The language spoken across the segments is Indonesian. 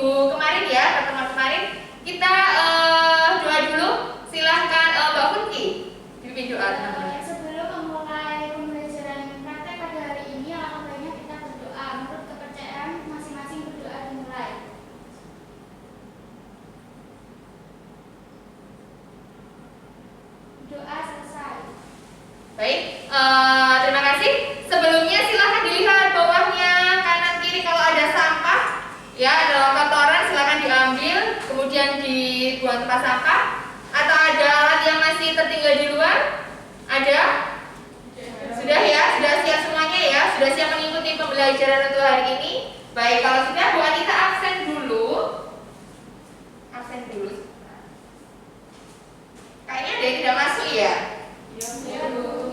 minggu kemarin ya, pertemuan kemarin. Kita doa dulu. Silahkan Mbak Funki pimpin doa teman-teman. Sebelum memulai pembelajaran praktek pada hari ini, alangkah baiknya kita berdoa. Menurut kepercayaan masing-masing berdoa dimulai. Doa selesai. Baik, terima kasih. Sebelumnya silahkan dilihat bawahnya kanan kiri kalau ada sampah, ya ada kotoran silahkan diambil, kemudian dibuang tempat sampah. Atau ada alat yang masih tertinggal di luar? Ada? Sudah ya, sudah siap semuanya ya, sudah siap mengikuti pembelajaran untuk hari ini. Baik, kalau sudah Bu Anita absen dulu. Absen dulu. Kayaknya ada yang tidak masuk ya?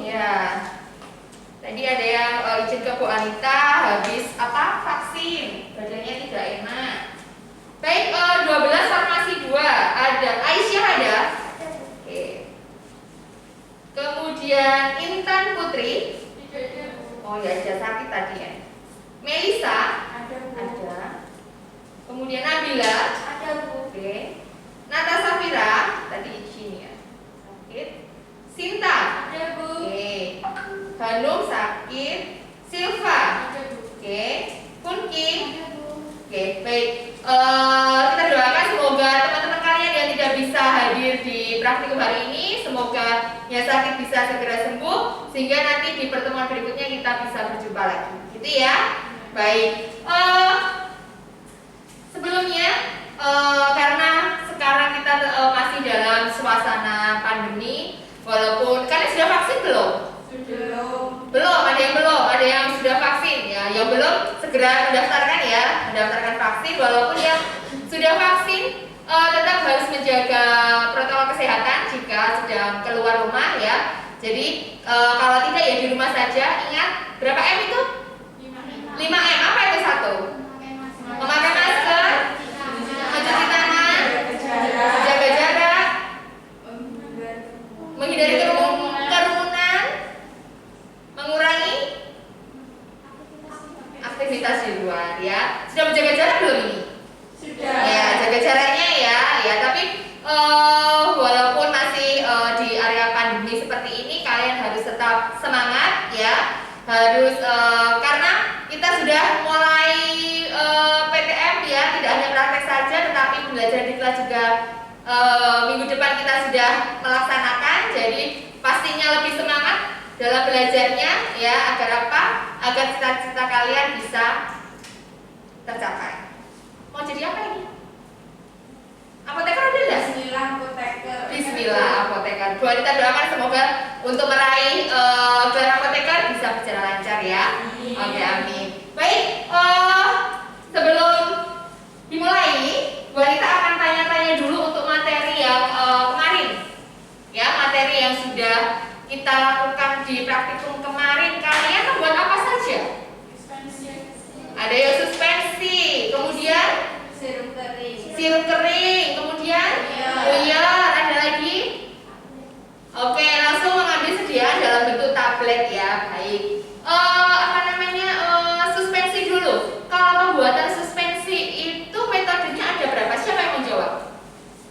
Ya. Tadi ada yang izin ke Bu Anita habis apa? Vaksin. Badannya tidak enak. Baik, 12 farmasi 2 ada. Aisyah ada? Oke. Kemudian Intan Putri. Oh ya, ada sakit tadi ya. Melisa ada. Kemudian Nabila Ada, Bu. Oke. Natasha Fira tadi izin ya. Sakit. Sinta Ada, Bu. Oke. Hanum sakit. Silva Ada, Bu. Oke. Funki Ada, Bu. Oke, baik. Kita doakan semoga teman-teman kalian yang tidak bisa hadir di praktikum hari ini, semoga yang sakit bisa segera sembuh, sehingga nanti di pertemuan berikutnya kita bisa berjumpa lagi. Gitu ya. Baik. Sebelumnya, karena sekarang kita masih dalam suasana pandemi, walaupun kalian sudah vaksin belum? Belum, ada yang sudah vaksin ya. Yang belum segera mendaftarkan ya, mendaftarkan vaksin. Walaupun yang sudah vaksin tetap harus menjaga protokol kesehatan jika sedang keluar rumah ya. Jadi kalau tidak ya di rumah saja. Ingat berapa M itu? 5M. Apa itu satu? Memakai masker, mencuci tangan, jaga jarak, menghindari kerumunan, mengurangi aktivitas di luar ya. Sudah menjaga jarak belum ini? Sudah. Ya, jaga jaraknya ya. Ya, tapi walaupun masih di area pandemi seperti ini, kalian harus tetap semangat ya. Harus karena kita sudah mulai PTM ya, tidak hanya praktek saja, tetapi pembelajaran di kelas juga minggu depan kita sudah melaksanakan. Jadi pastinya lebih semangat dalam belajarnya ya, agar apa? Agar cita-cita kalian bisa tercapai. Mau jadi apa ini? Apoteker ada enggak? Bismillah apoteker. Kita doakan semoga untuk meraih gelar apoteker bisa berjalan lancar ya. Oke, amin. Baik, sebelum dimulai, Bu Anita akan tanya-tanya dulu untuk materi yang kemarin. Ya, materi yang sudah kita lakukan di praktikum kemarin. Kalian membuat apa saja? Ada yang suspensi, kemudian sirup kering, kemudian buyar, ada lagi? Oke, langsung mengambil sediaan dalam bentuk tablet ya. Baik. Suspensi dulu. Kalau pembuatan suspensi itu metodenya ada berapa? Siapa yang menjawab?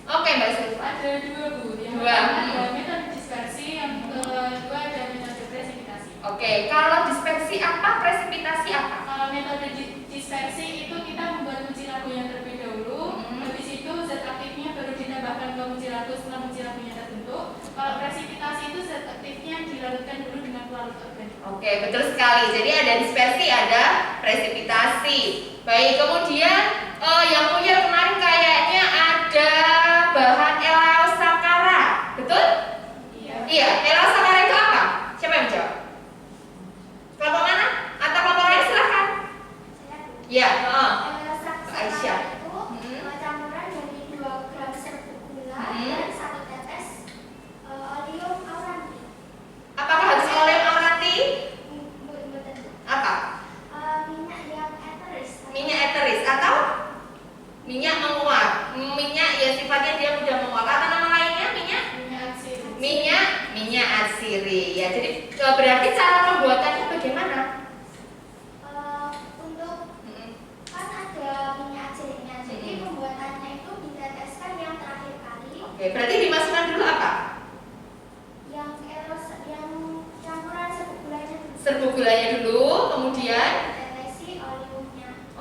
Oke, Mbak Silva. Ada 2, Bu. Yang Dua. pertama ada metode dispersi, yang kedua ada metode presipitasi. Oke, kalau dispersi apa? Presipitasi apa? Kalau metode dispersi itu kita membuat kunci labu yang terlebih dahulu. Habis itu zat aktifnya baru ditambahkan ke kunci labu setelah kunci labunya terbentuk. Kalau presipitasi itu zat aktifnya dilarutkan dulu dengan pelarut organik. Oke, betul sekali. Jadi ada dispersi, ada presipitasi. Baik, kemudian yang punya kemarin kayaknya ada bahan Elaeosakara, betul? Iya, Elaeosakara itu apa? Siapa yang menjawab? Kelompok mana? Atau kelompok lain silahkan. Iya, Aisyah. Itu campuran dari 2 gram serbuk gula dan 1 tetes oleum auranti. Apakah harus oleum auranti? Apa? Minyak yang eteris. Minyak eteris atau minyak menguap. Minyak ya sifatnya dia mudah menguap. Atau nama lainnya minyak atsiri. Ya, jadi berarti cara pembuatannya bagaimana? Untuk kan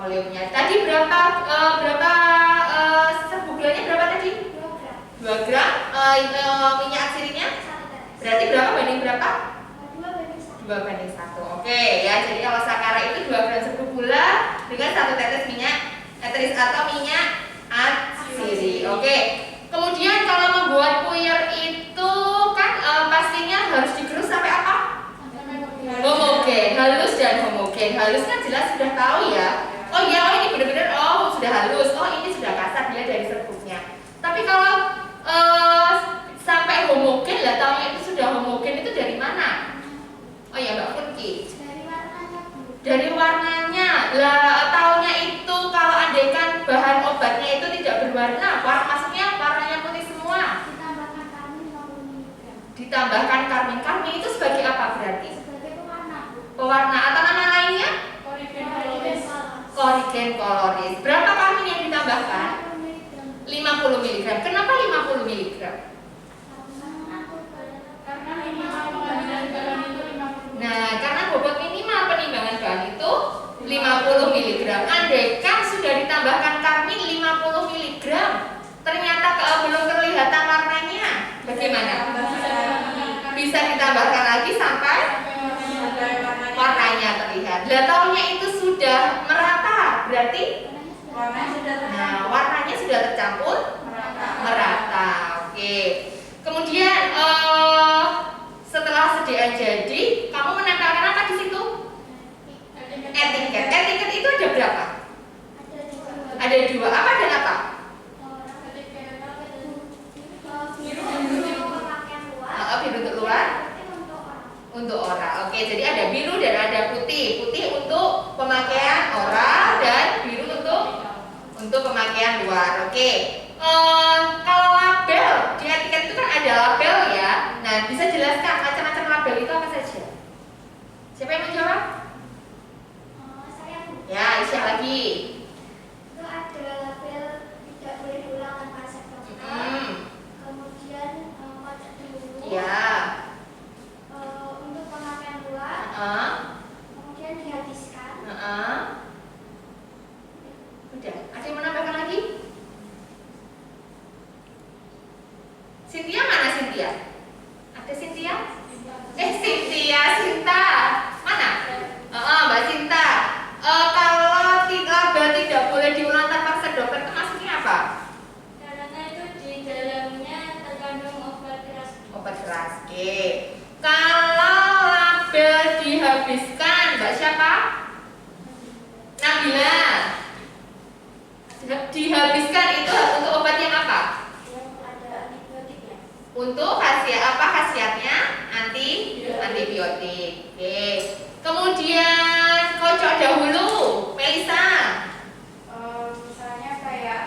Oleumnya. Tadi berapa serbuk gulanya berapa tadi? 2 gram. Minyak atsirinya? 1 tetes. Berarti berapa banding berapa? 2 banding 1. 2 banding 1. Oke ya. Jadi kalau sakara itu 2 gram serbuk gula dengan 1 tetes minyak eteris atau minyak atsiri. Oke. Kemudian kalau membuat puyer itu kan pastinya harus digerus sampai apa? Homogen, halus dan homogen. Halus kan jelas sudah tahu ya. Oh iya, oh ini benar-benar sudah halus. Oh ini sudah kasar dia dari serbuknya. Tapi kalau sampai homogen lah, tahunya itu sudah homogen itu dari mana? Oh ya Mbak Funki. Dari warnanya, Bu. Dari warnanya. Lah tahunya itu kalau andaikan bahan obatnya itu tidak berwarna, maksudnya warnanya putih semua. Ditambahkan karmin 50 mg. Ditambahkan karmin. Karmin itu sebagai apa berarti? Sebagai pewarna, Bu. Pewarna atau nama lainnya? Korigen Korigen koloris. koloris. Korigen koloris. Berapa karmin yang ditambahkan? 50 mg. Kenapa 50 mg? Karena minimal pengambilan galon itu 50. Nah, karena bobot minimal penimbangan bahan itu 50 mg. Andaikan sudah ditambahkan karmin 50 mg, ternyata belum kelihatan warnanya. Bagaimana? Bisa ditambahkan lagi sampai warnanya terlihat. Lah tahunya itu sudah merata, berarti warnanya sudah tercampur merata. Oke. Kemudian setelah sediaan jadi, kamu menempelkan apa di situ? Etiket. Etiket itu ada berapa? Ada 2. Apa dan apa? Biru untuk luar. Untuk oral. Oke, jadi ada biru dan ada putih. Putih untuk pemakaian oral dan biru untuk pemakaian luar. Oke. Kalau label di etiket itu kan ada label ya. Nah, bisa jelaskan macam-macam label itu apa saja? Siapa yang menjawab? Saya, Bu. Ya, Aisyah lagi. Itu ada label tidak boleh diulang tanpa resep dokter. Kemudian kocok dulu. Ya. Untuk pemakaian luar. Kemudian dihabiskan. Udah. Ada yang menambahkan lagi? Cynthia mana Cynthia? Ada Cynthia? Cynthia, Sinta. Mana? Mbak Sinta. Kalau label tidak boleh diulang tanpa resep dokter itu maksudnya apa? Karena itu di dalamnya terkandung obat keras. Obat keras. Oke. Kalau label dihabiskan, Mbak siapa? Nabila. Dihabiskan itu untuk obat yang apa? Yang ada antibiotiknya. Untuk apa khasiatnya? Antibiotik. Oke. Kemudian kocok dahulu, Melisa. Misalnya kayak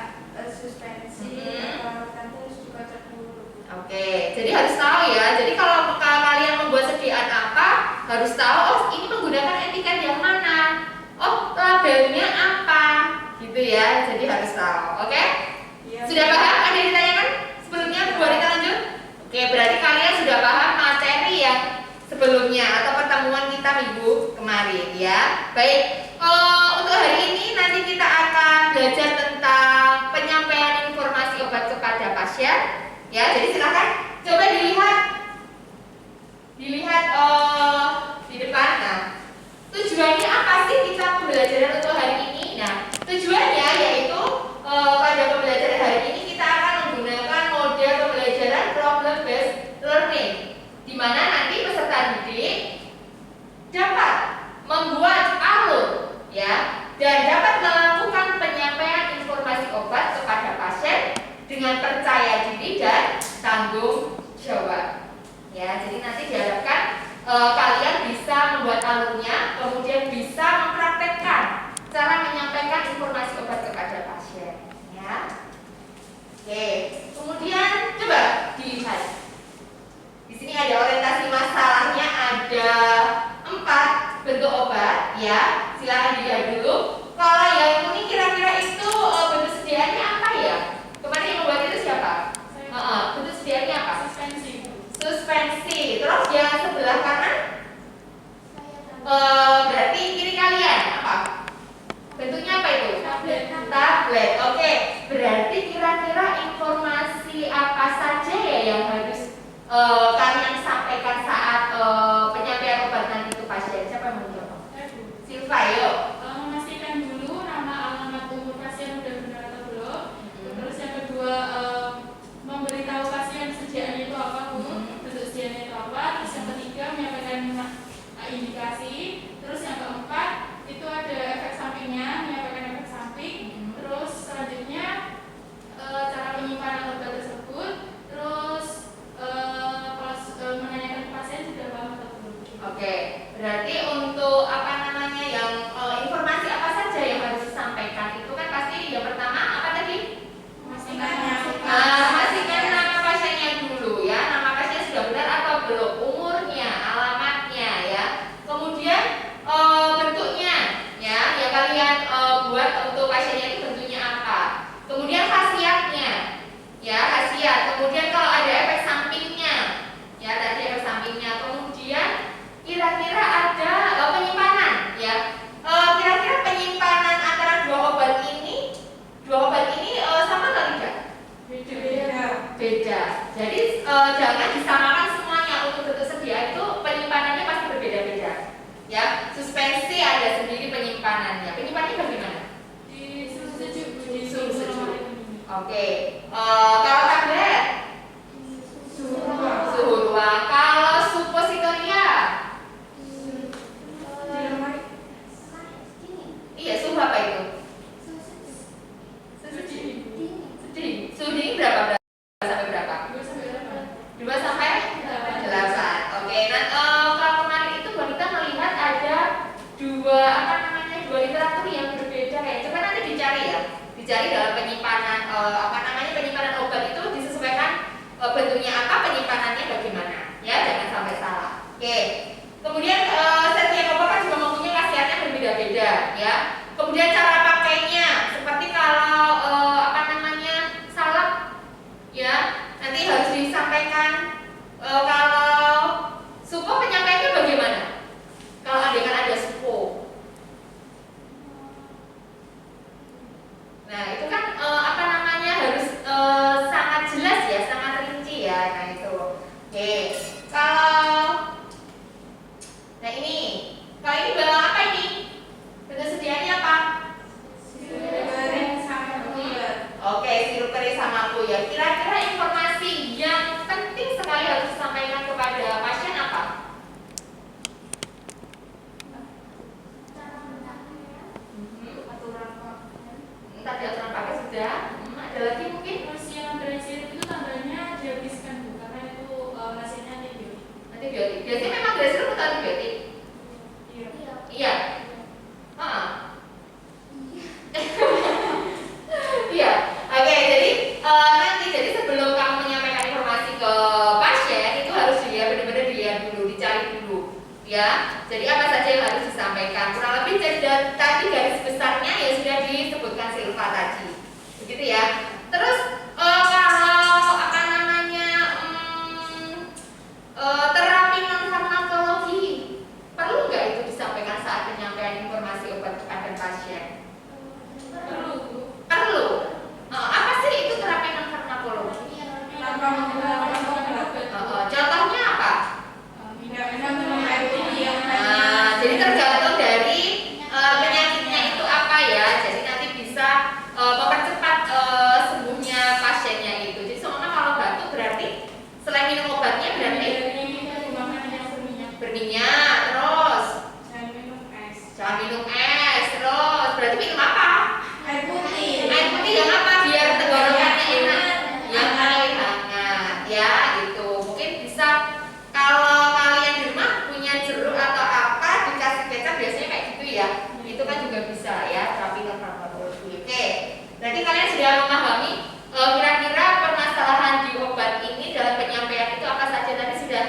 suspensi atau terus dikocok dulu. Oke, jadi harus tahu ya. Jadi kalau kalian membuat sediaan apa, harus tahu ini menggunakan etiket yang mana. Labelnya apa, gitu ya. Jadi harus tahu. Oke? Iya. Sudah paham? Ada yang ditanyakan sebelumnya? Bu Arita lanjut. Oke, berarti kalian sudah paham materi yang sebelumnya atau pertemuan kita minggu kemarin ya. Baik, untuk hari ini nanti kita akan belajar tentang penyampaian informasi obat kepada pasien ya. Jadi silakan coba dilihat di depan. Nah, tujuannya apa sih kita pembelajaran untuk hari ini? Nah, tujuannya yaitu pada pembelajaran hari ini kita akan menggunakan model pembelajaran problem based learning, di mana nanti peserta didik dapat membuat alur ya dan dapat melakukan penyampaian informasi obat kepada pasien dengan percaya diri dan tanggung jawab ya. Jadi nanti diharapkan kalian bisa membuat alurnya, kemudian bisa mempraktekkan cara menyampaikan informasi obat kepada pasien ya. Oke, kemudian coba dilihat. Di sini ada orientasi masalahnya, ada 4 bentuk obat ya. Silakan dilihat dulu. Kalau yang kuning kira-kira itu bentuk sediaannya apa ya? Kemarin yang membuat itu siapa? Bentuk sediaannya apa? Suspensi. Terus yang sebelah kanan berarti kiri kalian apa? Bentuknya apa kalian sampaikan saat penyampaian obat nanti ke pasien? Siapa yang mau jawab? Silva, yuk. Memastikan dulu nama, alamat, umur pasien udah benar atau belum. Terus yang kedua, memberitahu pasien sediaannya itu apa, Bu. Bentuk sediaannya itu apa. Terus yang ketiga, menyampaikan indikasi. Terus yang keempat, itu ada efek sampingnya, menyampaikan efek samping. Terus selanjutnya cara penyimpanan obat tersebut. Terus menanyakan ke pasien sudah paham atau belum. Oke, berarti untuk apa namanya yang informasi apa saja yang harus disampaikan itu kan pasti yang pertama apa tadi? Pastikan nama pasiennya dulu ya, nama pasiennya sudah benar atau belum, umurnya, alamatnya ya. Kemudian bentuknya ya, yang kalian buat untuk pasiennya itu bentuknya apa. Kemudian khasiatnya ya, khasiat. Kemudian kalau ada efek sampingnya ya, tadi efek sampingnya. Kemudian kira-kira ada penyimpanan ya. Kira-kira penyimpanan antara dua obat ini sama atau tidak? Beda. Jadi jangan disamakan semuanya. Untuk bentuk sedia itu penyimpanannya pasti berbeda-beda. Ya, suspensi ada sendiri penyimpanannya. Penyimpanannya bagaimana? Di suhu sejuk. Suhu sejuk. Oke. Kalau tablet suhu ruang. Kalau suppositoria? Iya, suhu apa itu? Sedih. Suhu dingin berapa sampai berapa? 2 sampai 8. Oke. Nah, kalau kemarin itu kita melihat ada dua literatur yang berbeda kayak. Coba nanti dicari ya. Dicari dalam penyimpanan penyimpanan obat itu disesuaikan bentuknya apa, penyimpanannya bagaimana. Ya, jangan sampai salah. Oke. Kemudian setiap obat kan juga mempunyai khasiatnya berbeda-beda ya. Kemudian cara pakainya, seperti kalau salep ya, nanti harus disampaikan. Kalau supo penyampaiannya bagaimana? Kalau ada supo. Nah, itu kan harus sangat jelas ya, sangat rinci ya. Nah, itu. Oke. Nah ini bawa apa ini? Bentuk sediaannya apa? Sirup kering sama kuyat. Oke, sirup kering sama kuyat. Kira-kira informasi yang penting sekali harus disampaikan kepada pasien apa? Tadi aturan pakai sudah. Ada lagi mungkin? Terus yang sirup itu tandanya dihabiskan, Bu, karena itu hasilnya antibiotik. Antibiotik. Biasanya memang dari sirup atau antibiotik? Iya. Iya. Oke, jadi sebelum kamu menyampaikan informasi ke pasien itu harus benar-benar dilihat dulu, dicari dulu. Ya. Jadi apa saja yang harus disampaikan? Kurang lebih tadi garis besarnya ya sudah disebutkan Silva tadi. Begitu ya. Terus kalau terapi non farmakologi perlu nggak itu disampaikan saat penyampaian informasi obat kepada pasien? Perlu. Apa sih itu terapi non farmakologi? Contohnya apa? Jadi tergantung dari penyakitnya itu apa ya. Jadi nanti bisa mempercepat sembuhnya pasiennya itu. Jadi semuanya kalau batuk berarti selain minum obatnya berarti berminyak, terus jangan minum es, terus berarti minum apa? Air putih yang apa? Biar tenggorokannya enak, yang paling hangat ya gitu. Mungkin bisa kalau kalian di rumah punya jeruk atau apa dikasih kecap biasanya kayak gitu ya. Itu kan juga bisa ya, terapi non farmakologi. Oke, berarti kalian sudah memahami kira-kira permasalahan di obat ini dalam penyampaian itu apa saja tadi sudah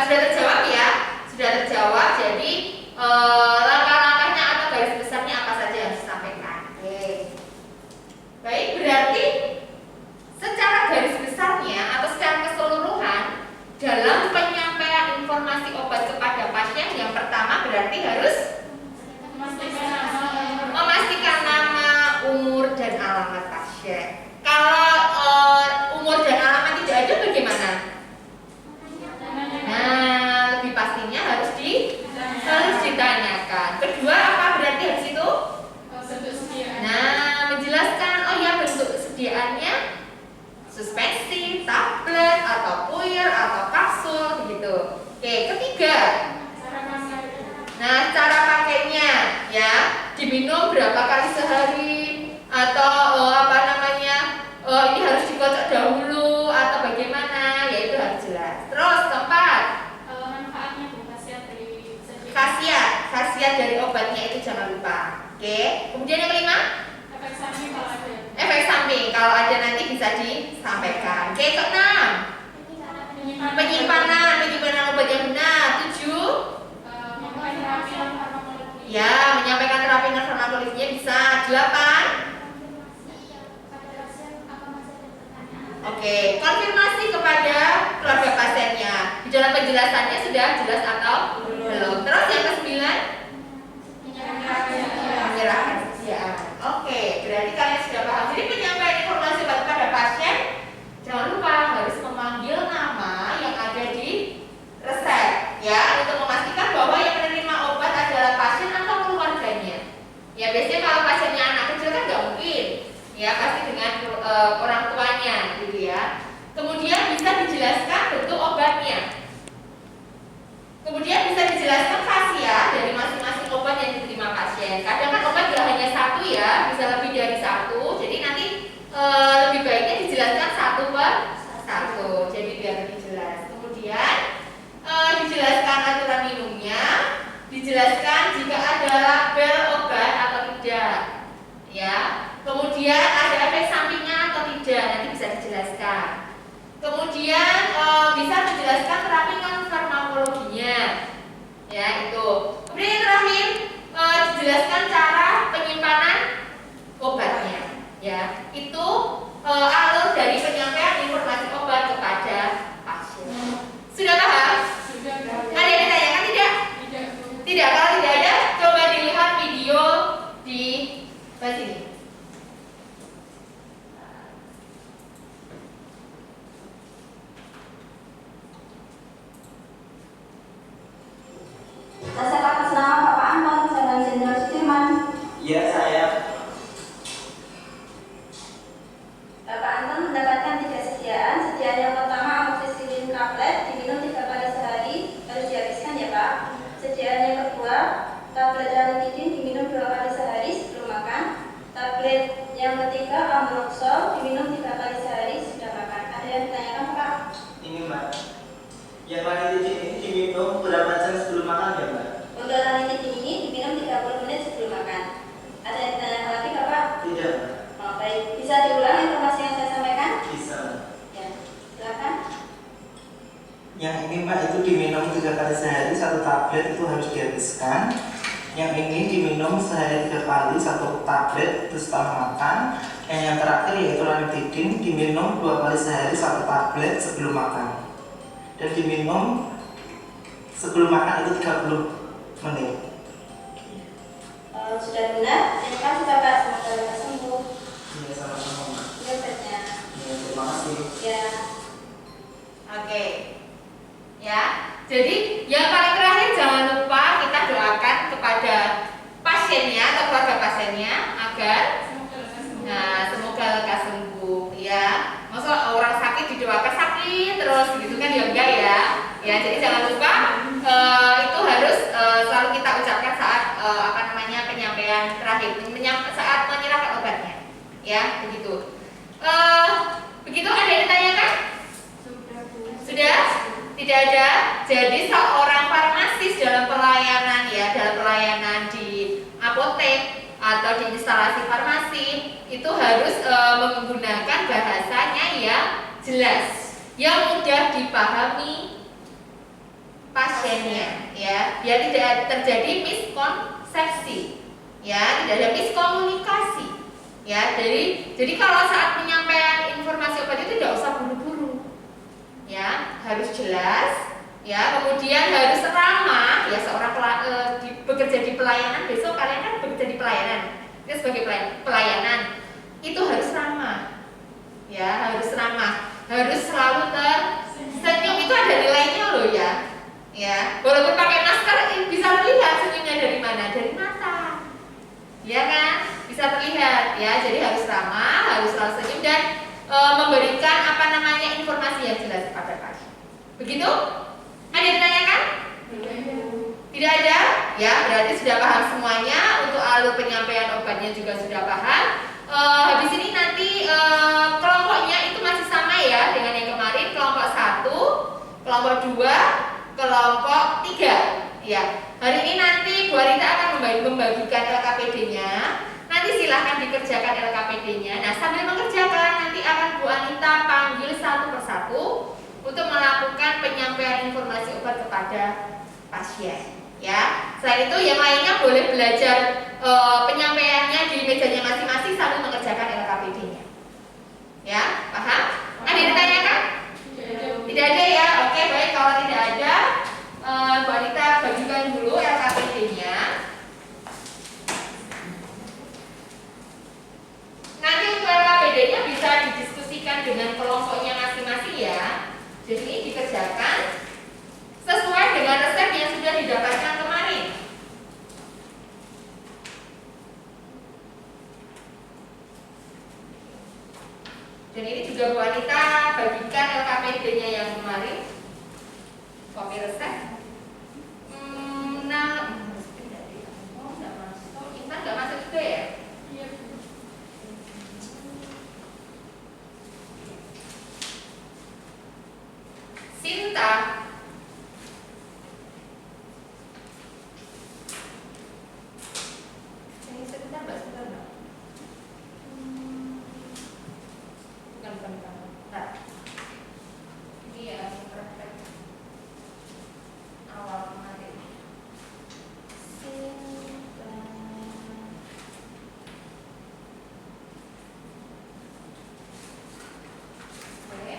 terjawab ya, sudah terjawab. Jadi langkah-langkahnya atau garis besarnya apa saja yang harus disampaikan. Oke. Baik, berarti secara garis besarnya atau secara keseluruhan dalam penyampaian informasi obat kepada pasien yang pertama berarti harus memastikan nama, umur dan alamat pasien. Kalau umur dan alamat tidak ada bagaimana? Oke, kemudian yang kelima, Efek samping kalau ada. efek samping kalau ada nanti bisa disampaikan. Oke, keenam, penyimpanan obat yang benar. 7, Menyampaikan terapi non farmakologi. ya, menyampaikan terapi non farmakologinya bisa. 8, oke, konfirmasi kepada keluarga pasiennya. Di dalam penjelasannya sudah jelas atau belum. Terus yang ke-9, menyerahkan kesediaan. Oke, berarti kalian sudah paham. Jadi penyampaian informasi obat kepada pasien, jangan lupa harus memanggil nama yang ada di resep, ya, untuk memastikan bahwa yang menerima obat adalah pasien atau keluarganya. Ya, biasanya kalau pasiennya anak kecil kan nggak mungkin, ya, pasti dengan orang tuanya, gitu ya. Kemudian bisa dijelaskan bentuk obatnya. Kemudian bisa dijelaskan khasiat dari masing-masing obat yang diterima pasien. Kadang kan obat tidak hanya satu ya, bisa lebih dari satu. Jadi nanti lebih baiknya dijelaskan satu per satu. Jadi biar lebih jelas. Kemudian dijelaskan aturan minumnya, dijelaskan jika ada label obat atau tidak, ya. Kemudian ada efek sampingnya atau tidak, nanti bisa dijelaskan. Kemudian bisa menjelaskan terapi non farmakologinya, ya itu. Kemudian yang terakhir dijelaskan cara penyimpanan obatnya, ya. Itu alur dari penyampaian informasi obat kepada pasien. Sudah paham? Sudah. Ada yang ditanyakan tidak? Tidak, Bu. Tidak. Kalau tidak ada, coba dilihat video di sini. Saya atas nama Bapak Anton, Jalan Jenderal Sudirman. Iya, saya. Bapak Anton mendapatkan 3 sediaan. Sediaan yang pertama amoxicillin tablet diminum 3 kali sehari, harus dihabiskan ya Pak. Sediaan yang kedua tablet ranitidin diminum 2 kali sehari sebelum makan. Tablet yang ketiga ambroxol diminum 3 kali sehari sudah makan. Ada yang ditanyakan Pak? Ini Mbak. Yang ranitidin ini diminum berapa jam sebelum makan ya Mbak? Untuk ranitidin ini diminum 30 menit sebelum makan. Ada yang ditanyakan lagi Bapak? Tidak Mbak. Oh, baik. Bisa diulang informasi yang saya sampaikan? Bisa Mbak. Ya, silakan. Yang ini Mbak itu diminum 3 kali sehari, 1 tablet itu harus dihabiskan. Yang ini diminum sehari 3 kali, 1 tablet itu setelah makan. Yang terakhir yaitu ranitidin diminum 2 kali sehari, 1 tablet sebelum makan. Dan diminum sebelum makan itu 30 menit. Sudah benar. Terima kasih Bapak. Semoga Bapak sembuh. Iya, sama-sama Mbak. Ya, Baiknya. Iya, terima kasih. Ya. Oke, ya. Jadi yang paling terakhir jangan lupa kita doakan kepada pasiennya atau keluarga pasiennya agar semoga lekas sembuh, ya. Masa orang sakit didoakan sakit terus gitu kan ya enggak ya. Ya, jadi jangan lupa itu harus selalu kita ucapkan saat penyampaian terakhir, saat menyerahkan obatnya. Ya, begitu. Begitu ada yang ditanyakan? Sudah, Bu. Sudah? Tidak ada. Jadi seorang farmasis dalam pelayanan di apotek atau di instalasi farmasi itu harus menggunakan bahasanya yang jelas, yang mudah dipahami pasiennya, ya, biar tidak terjadi miskonsepsi, ya, tidak ada miskomunikasi, ya. Jadi kalau saat penyampaian informasi obat itu tidak usah buru-buru, ya, harus jelas, ya, kemudian harus ramah, ya. Seorang bekerja di pelayanan, besok kalian kan bekerja di pelayanan, kita sebagai pelayanan itu harus ramah, ya, harus ramah, harus selalu tersenyum, itu ada nilainya loh, ya. Ya, walaupun pakai masker bisa terlihat senyumnya dari mana, dari mata, ya kan, bisa terlihat, ya. Jadi harus ramah, harus selalu senyum dan memberikan informasi yang jelas kepada pasien. Begitu? Ada yang ditanyakan? Tidak ada? Ya, berarti sudah paham semuanya. Untuk alur penyampaian obatnya juga sudah paham. Habis ini nanti kelompoknya itu masih sama ya dengan yang kemarin, kelompok 1, kelompok 2, kelompok 3. Ya, hari ini nanti Bu Anita akan membagikan LKPD-nya. Nanti silahkan dikerjakan LKPD-nya. Nah, sambil mengerjakan nanti akan Bu Anita panggil satu persatu untuk melakukan penyampaian informasi obat kepada pasien. Ya, selain itu yang lainnya boleh belajar penyampaiannya di mejanya masing-masing sambil mengerjakan LKPD-nya. Ya, paham? Ada yang ditanyakan? Tidak ada ya? Oke, baik. Kalau tidak ada, Bu Anita bagikan dulu LKPD-nya. Nanti untuk LKPD-nya bisa didiskusikan dengan kelompoknya masing-masing ya. Jadi ini dikerjakan sesuai dengan resep yang sudah didapatkan kemarin. Dan ini juga Bu Anita bagikan LKPD-nya yang kemarin. Kopi resep. Nah, oh nggak masuk. Intan nggak masuk juga ya? Iya. Sinta. Ini sebentar Mbak, sebentar Mbak. Bukan. Nah, ini ya perfect awal kemarin. Sinta. Oke.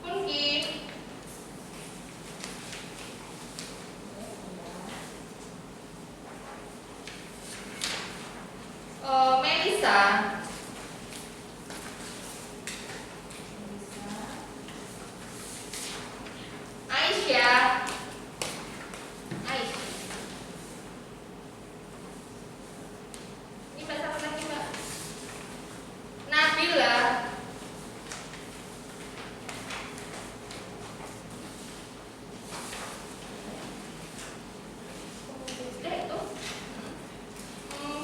Mungkin Melisa. Aisyah. Ini bahasa apa lagi Mbak? Nabila. Sudah itu.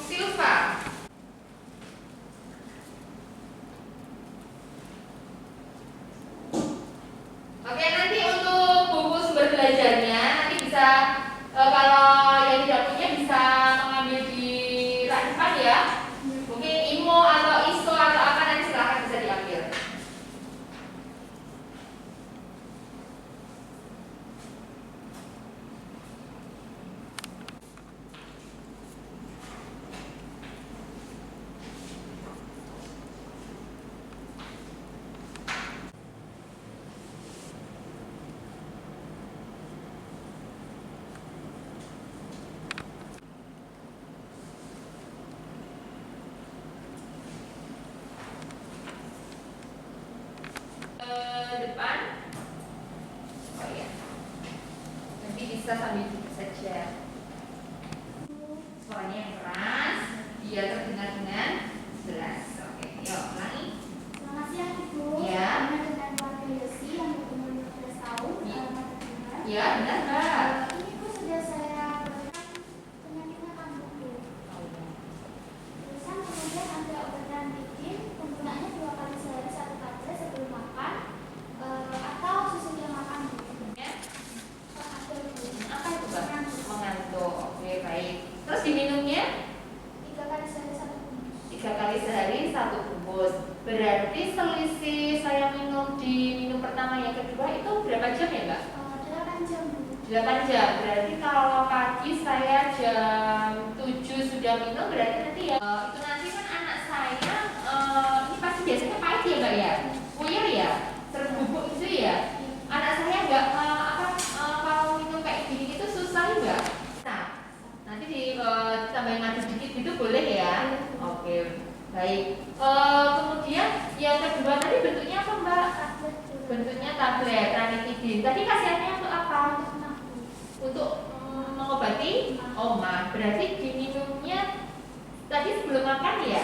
Silva. Oke, nanti untuk buku sumber belajarnya nanti bisa kalau yang tidak punya bisa mengambil di rak depan ya. Mungkin IMO atau ISO atau apa nanti silahkan bisa diambil. Depan. Oh iya. Nanti bisa sambil duduk saja. Suaranya yang keras, biar terdengar dengan jelas. Oke, yuk ulangi. Selamat siang Ibu. Ya. Saya dengan keluarga Yosi yang berumur 15 tahun. Ya. Alamat benar. Ya, benar Mbak. Ini Bu sudah saya berikan penyakitnya kambuh Bu. Terusan kemudian ada obat ranitidin, penggunaannya 2 kali sehari 1 tablet sebelum makan atau sesudah makan Bu. Ya. Ada Bu. Apa itu Mbak? Mengantuk. Mengantuk. Oke, baik. Terus diminumnya 3 kali sehari 1 bungkus. 3 kali sehari 1 bungkus. Berarti selisih saya diminum pertama yang kedua itu berapa jam ya Mbak? 8 jam Bu. 8 jam. Berarti kalau pagi saya jam 7 sudah minum berarti nanti ya itu nanti kan anak saya ini pasti biasanya pahit ya Mbak ya? Puyir ya? Sering bubuk gitu ya? Anak saya nggak kalau minum kayak gini itu susah nggak? Nah, nanti ditambahin madu sedikit gitu boleh ya? Oke, baik. Kemudian yang kedua tadi bentuknya apa Mbak? Tablet Bu. Bentuknya tablet ranitidin. Tadi khasiatnya untuk apa? Untuk mengobati oma. Berarti diminumnya tadi sebelum makan ya?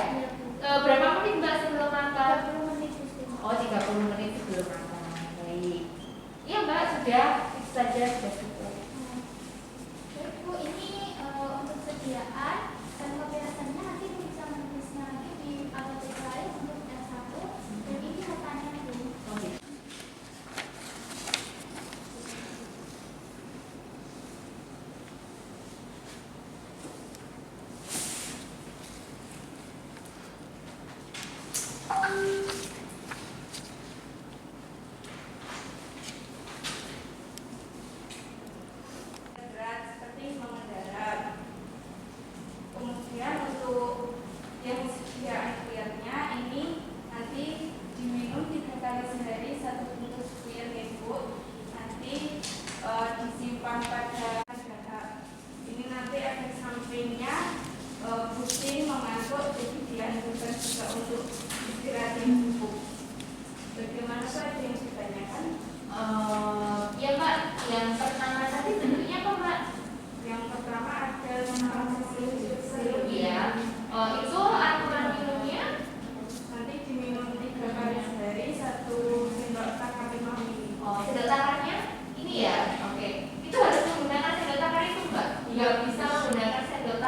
Berapa menit Mbak sebelum makan? 30 menit Bu. Oh, 30 menit sebelum makan. Baik. Iya Mbak, sudah itu saja sudah cukup. Oke Bu, ini untuk sediaan dan kopi persediaan kuyernya ini nanti diminum 3 kali sehari 1 bungkus kuyer ibu, nanti disimpan pada data. Ini nanti efek sampingnya pusing, mengantuk, jadi dianjurkan juga untuk istirahat yang cukup. Bagaimana Pak, ada yang ditanyakan? Ya Mbak, yang pertama tadi bentuknya apa Mbak? Yang pertama ada sirup Ya, itu aturan minumnya nanti diminum 3 kali sehari 1 sendok makan 5 ml. sendok takarnya ini ya, oke. Itu harus menggunakan sendok takar itu Mbak? Nggak bisa menggunakan sendok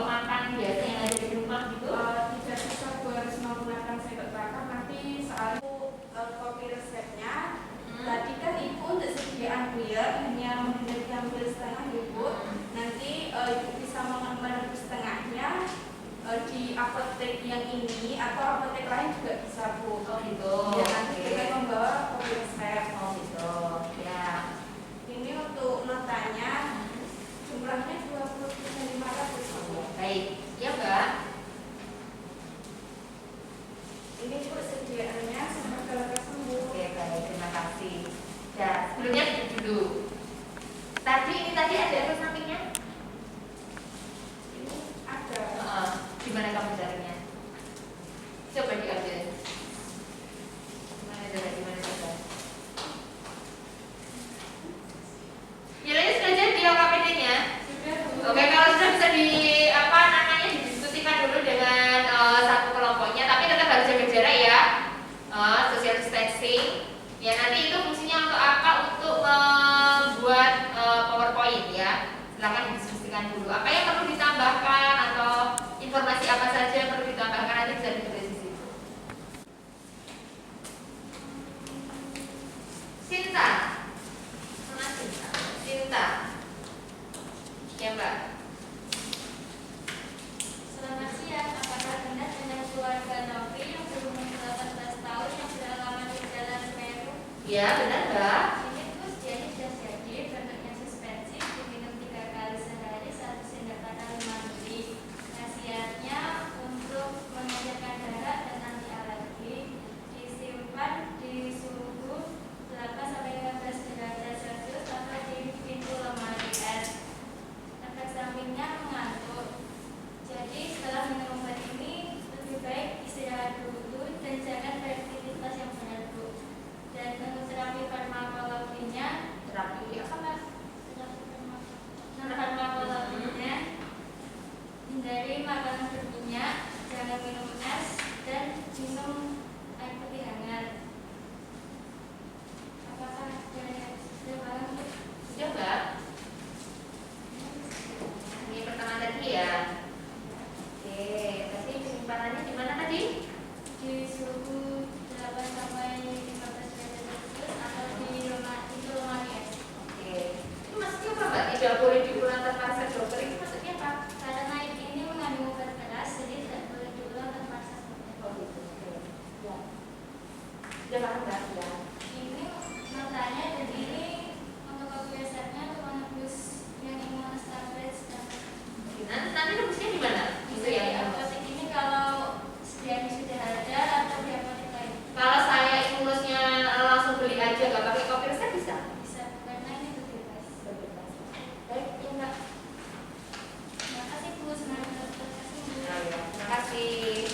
makan biasa yang ada di rumah gitu? Tidak bisa harus menggunakan sendok takar, nanti saat kopi resepnya. Tadi kan ibu untuk sediaan kuyer hanya diambil setengah ibu. Nanti ibu bisa merebus setengahnya di apotek yang ini atau apotek lain juga bisa Bu. Oh gitu. Ya, nanti Oke. kita membawa kopi resep. Oh gitu. Ya. Ini untuk notanya jumlahnya 20.500. Baik. Ya Mbak. Ini Bu sediaannya, semoga lekas sembuh. Oke baik. Terima kasih. Ya sebelumnya dulu. Ini tadi ada efek sampingnya? Ini ada. Gimana kamu carinya? Coba diambil. Gimana coba? Ya sudah jadi di KPD-nya. Oke, kalau sudah bisa didiskusikan dulu dengan satu kelompoknya, tapi tetap harus jaga jarak ya. Social distancing. Ya nanti itu fungsinya untuk apa? Untuk membuat PowerPoint ya. Silakan didiskusikan dulu. Apa yang perlu ditambahkan atau informasi apa saja yang perlu ditambahkan nanti bisa ditulis di situ. Sinta. Mana Sinta? Sinta. Ya Mbak. Selamat siang, apakah benar dengan keluarga Novi yang berumur 18 tahun yang beralamat di Jalan Peru? Ya benar Mbak. Ini terus jadi sudah jadi, bentuknya suspensif, diminum 3 kali sehari, 1 sendok makan 5 ml. Khasiatnya untuk mengajarkan darah dan anti alergi, disimpan di suhu 8-15 derajat Celcius atau di pintu lemari es. Efek sampingnya mengantuk. Jadi setelah minum obat ini lebih baik istirahat dulu dan jangan beraktivitas yang berat Bu. Dan untuk terapi farmakologinya, Terapi apa Mbak? farmakologinya hindari makanan berminyak, jangan minum es dan minum air putih hangat. Apakah sudah paham Bu? Sudah Mbak. Ini pertama tadi ya. Oke, tadi penyimpanannya di mana tadi? Di suhu 8-15 derajat Celcius atau di lemari es. Oke. Itu maksudnya apa Mbak? Tidak boleh diulang tanpa resep dokter itu maksudnya apa? Karena ini mengandung obat keras, jadi tidak boleh diulang tanpa resep dokter. Oh gitu. Oke. Ya. Sudah paham Mbak? Ya. Ini notanya, dan ini untuk kopi resepnya untuk menebus yang imunos tablet. Nanti rebusnya di mana? Bisa di apotek ini kalau sedianya sudah ada atau di apotek lain. Kalau saya imunosnya langsung beli aja nggak pakai kopi resep bisa? Bisa, karena ini bebas. Baik, ya Mbak. Terima kasih Bu, semoga lekas sembuh. Nah, ya. Terima kasih.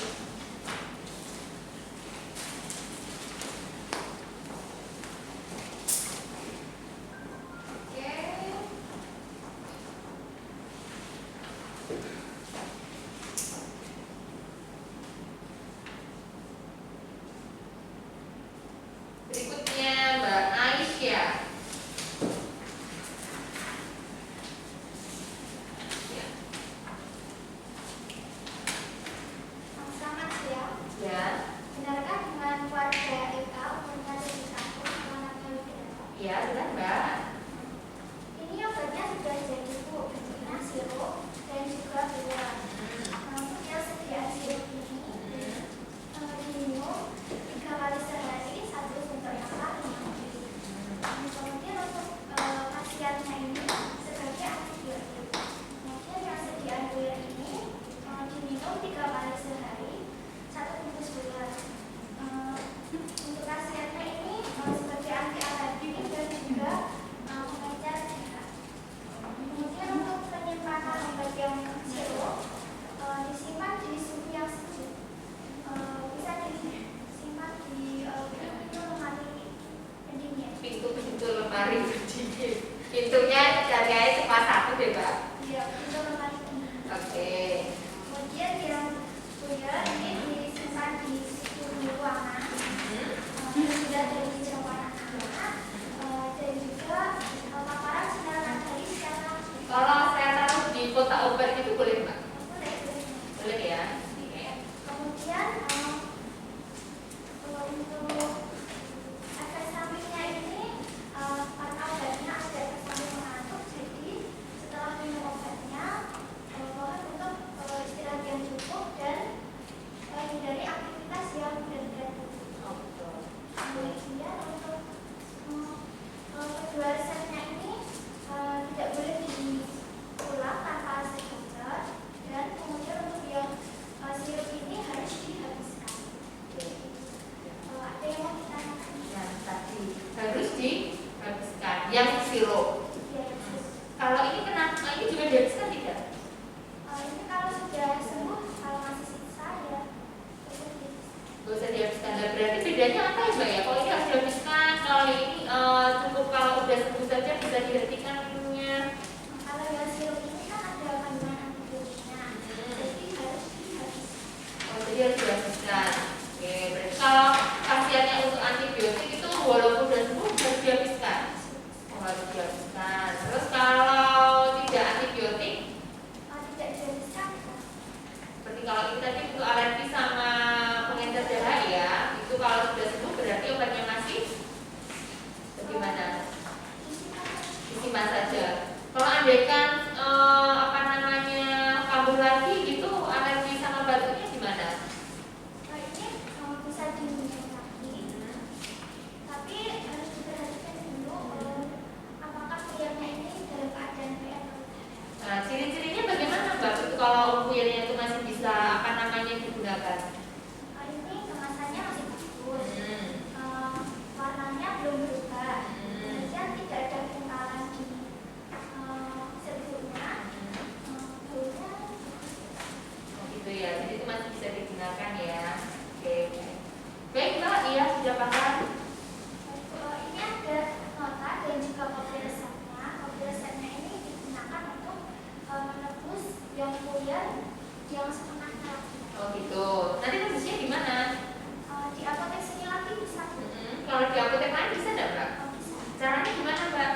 bedanya apa ya Mbak ya? Kalau ini harus dihabiskan, kalau ini cukup kalau udah sembuh saja bisa dihentikannya. Kalau yang sirup ini kan ada kandungan antibiotiknya, jadi harus dihabiskan. Oh, jadi harus dihabiskan. Oke, berarti kalau khasiatnya untuk antibiotik itu walaupun udah sembuh harus dihabiskan. Oh, harus dihabiskan. Terus kalau tidak antibiotik, Tidak dihabiskan. seperti kalau kita tadi untuk alergi sama pengencer darah ya, itu kalau sudah sembuh berarti obatnya masih bagaimana? Disimpan saja. Kalau andaikan apa namanya kambuh lagi itu alergi sama batuknya gimana? Ini bisa diminum lagi, tapi harus diperhatikan dulu apakah puyarnya ini dalam keadaan baik atau tidak. Nah, ciri-cirinya bagaimana Mbak? Itu kalau puyarnya itu masih bisa apa namanya digunakan? Ini kemasannya masih bagus, Hmm. warnanya belum berubah, Hmm. kemudian tidak ada kentalan di sebelumnya, baunya Oh gitu ya, jadi itu masih bisa digunakan ya. Oke. Baik Mbak, iya sudah paham. ini ada nota dan juga kopi resepnya. Kopi resepnya ini digunakan untuk menebus yang puyar yang setengah terapi. Oh gitu. Nanti nebusnya di mana? Di apotek sini lagi bisa. Kalau di apotek lain bisa nggak Mbak? Bisa. Caranya gimana Mbak?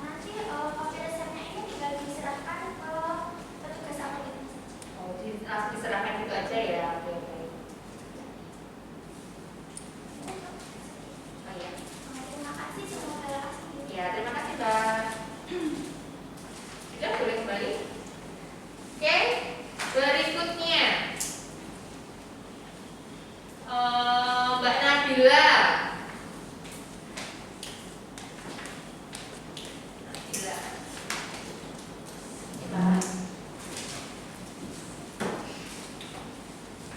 Nanti kopi resepnya ini tinggal diserahkan ke petugas apotek. Oh, langsung diserahkan gitu aja ya. Oke, oke. Oh iya. Terima kasih, semoga hasil. Ya, terima kasih Mbak. Sudah boleh kembali. Oke, berikutnya Mbak Nabila. Nabila. Mbak.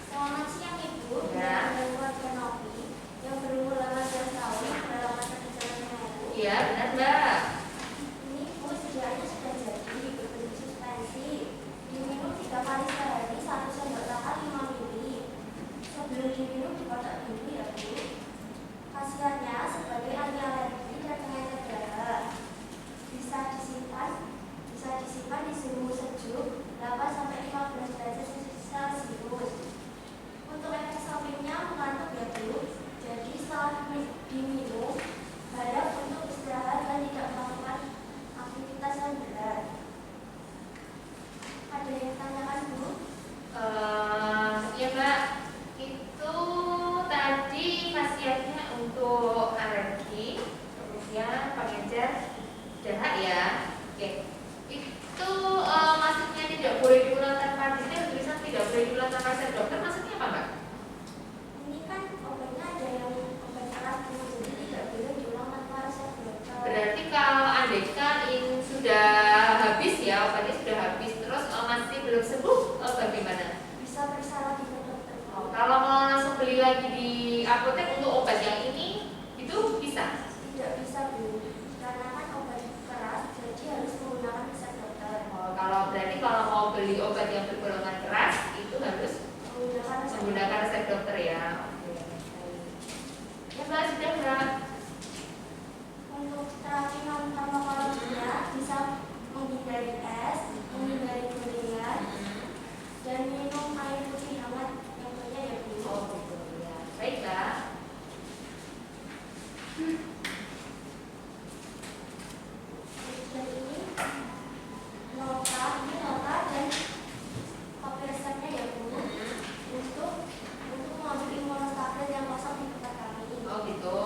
Selamat siang Ibu. Ya. Dan keluarga Novi yang berumur 18 tahun dalam masa perjalanan baru. Iya, benar Mbak. Ini Bu sedianya sudah jadi berbentuk suspensi. Diminum 3 kali sehari 1 sendok makan 5 ml. Sebelum diminum dikotak dulu ya Bu. Khasiatnya sebagai anti alergi dan pengencer darah. Bisa disimpan di suhu sejuk 8 sampai 15 derajat Celcius. Untuk efek sampingnya mengantuk ya Bu. Jadi setelah diminum badak untuk istirahat dan tidak melakukan aktivitas yang berat. Ada yang tanyakan Bu? Ya Mbak, itu tadi khasiatnya untuk alergi, kemudian pengencer darah ya. Oke, itu maksudnya tidak boleh diulang tanpa di sini ada tulisan tidak boleh diulang tanpa resep dokter, maksudnya apa Mbak? Ini kan obatnya ada yang obat keras jadi tidak boleh diulang tanpa resep dokter. Berarti kalau andaikan ini sudah habis ya, obatnya sudah habis, terus masih belum sembuh, bagaimana? Bisa bersalah di dokter. Oh, kalau mau langsung beli lagi di apotek untuk obat yang ini, itu bisa? Tidak bisa Bu, karena kan obat keras jadi harus menggunakan resep dokter. Oh, berarti kalau mau beli obat yang bergolongan keras, itu harus menggunakan resep dokter ya. Oke. Ya Mbak, sudah Mbak. Untuk terapi non farmakologinya bisa menghindari es, menghindari gorengan, dan minum air putih hangat yang banyak ya Bu. Oh gitu ya. Baik Mbak. Dan ini nota dan kopi resepnya ya Bu. Untuk mengambil imunostabil yang kosong di tempat kami. Oh gitu.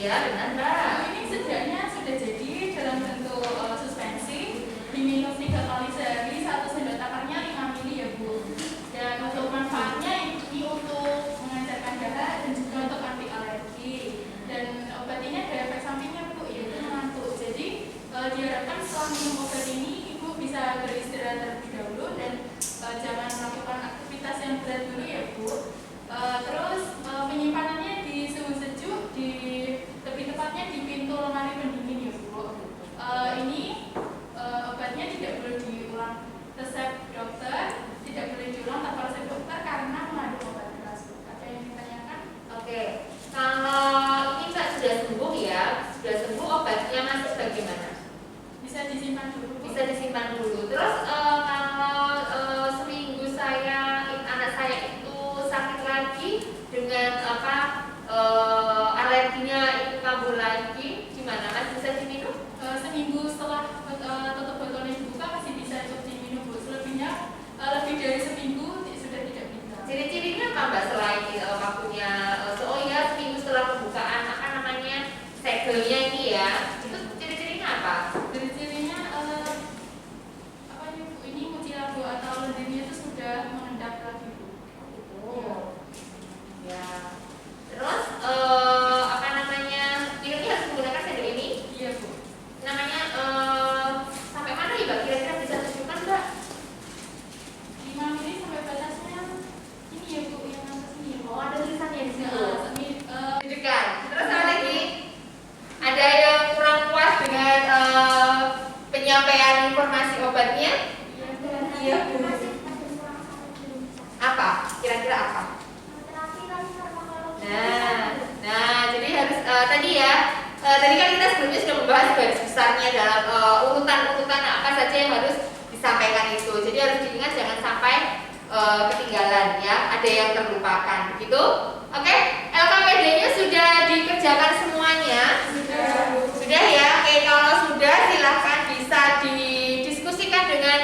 Ya, benar Mbak. Ini sedianya sudah jadi dalam bentuk suspensi, diminum 3 kali sehari, 1 sendok takarnya 5 ml ya Bu. Dan untuk manfaatnya ini untuk mengajarkan dahak dan juga untuk anti alergi. Dan obat ini ada efek sampingnya Bu, yaitu mengantuk. Jadi diharapkan setelah minum obat ini Ibu bisa beristirahat terlebih dahulu dan jangan melakukan aktivitas yang berat dulu ya Bu. Terus penyimpanannya di suhu sejuk, di lebih tepatnya di pintu lemari pendingin ya Bu. Ini obatnya tidak perlu diulang resep dokter, tidak boleh diulang tanpa resep dokter karena mengandung obat keras. Ada yang ditanyakan? Oke, kalau ini Mbak sudah sembuh ya, sudah sembuh, obatnya masih bagaimana? Bisa disimpan dulu Bu. Bisa disimpan dulu. Terus kalau seminggu anak saya itu sakit lagi dengan alerginya itu kambuh lagi, gimana Mas, bisa diminum? Seminggu setelah tutup botolnya dibuka masih bisa untuk diminum Bu. Selebihnya lebih dari seminggu sudah tidak bisa. Ciri-cirinya apa Mbak selain waktunya? Oh iya, seminggu setelah pembukaan segelnya ini ya, itu ciri-cirinya apa? Ciri-cirinya apa ya Bu? Ini mucilado atau lendirnya itu sudah mengendap lagi Bu. Oh, ya. Terus minumnya harus menggunakan sendok ini? Iya Bu. Namanya sampai mana ya Mbak? Kira-kira bisa tunjukkan Mbak? 5 ml sampai batasnya ini ya Bu, yang atas ini ya Bu. Oh, ada tulisannya di situ. Nah, Tunjukkan. Terus apa lagi? Ada yang kurang puas dengan penyampaian informasi obatnya? iya Bu. Apa? Kira-kira apa? Nah, jadi harus tadi ya. Tadi kan kita sebelumnya sudah membahas garis besarnya dalam urutan-urutan apa saja yang harus disampaikan itu. Jadi harus diingat jangan sampai ketinggalan ya. Ada yang terlupakan, begitu? Oke, LKPD-nya sudah dikerjakan semuanya. Sudah ya. Oke, kalau sudah silahkan bisa didiskusikan dengan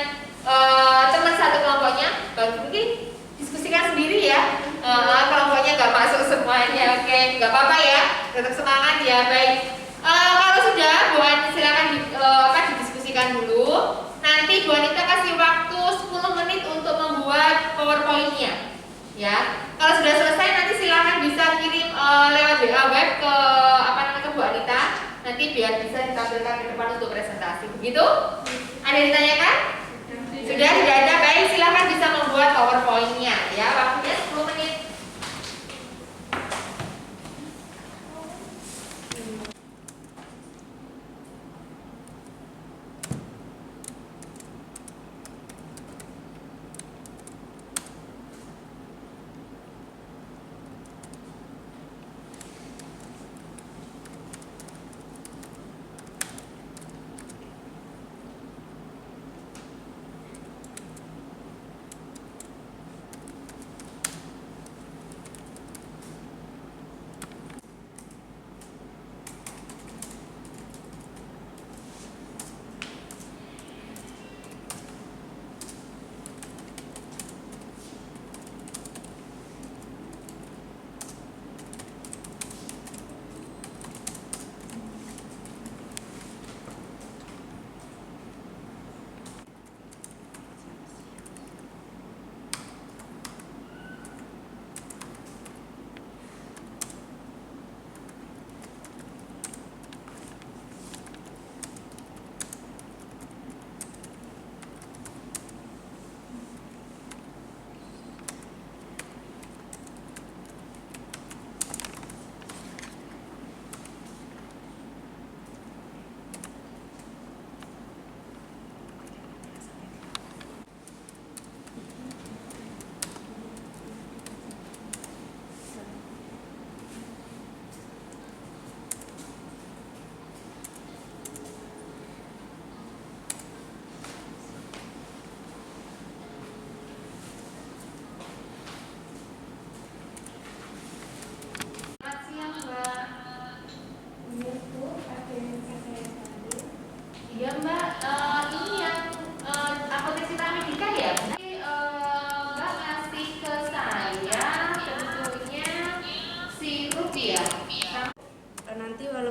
teman satu kelompoknya. Mungkin diskusikan sendiri ya. Kelompoknya nggak masuk semuanya, oke, nggak apa-apa ya, tetap semangat ya, baik. Kalau sudah, Bu Anita silakan didiskusikan dulu. Nanti Bu Anita kasih waktu 10 menit untuk membuat PowerPoint-nya, ya. Kalau sudah selesai, nanti silakan bisa kirim lewat WA web ke Bu Anita. Nanti biar bisa ditampilkan ke depan untuk presentasi, begitu? Ada yang ditanyakan? Sudah tidak ada, baik, silakan bisa membuat PowerPoint-nya ya. Waktunya 10 menit.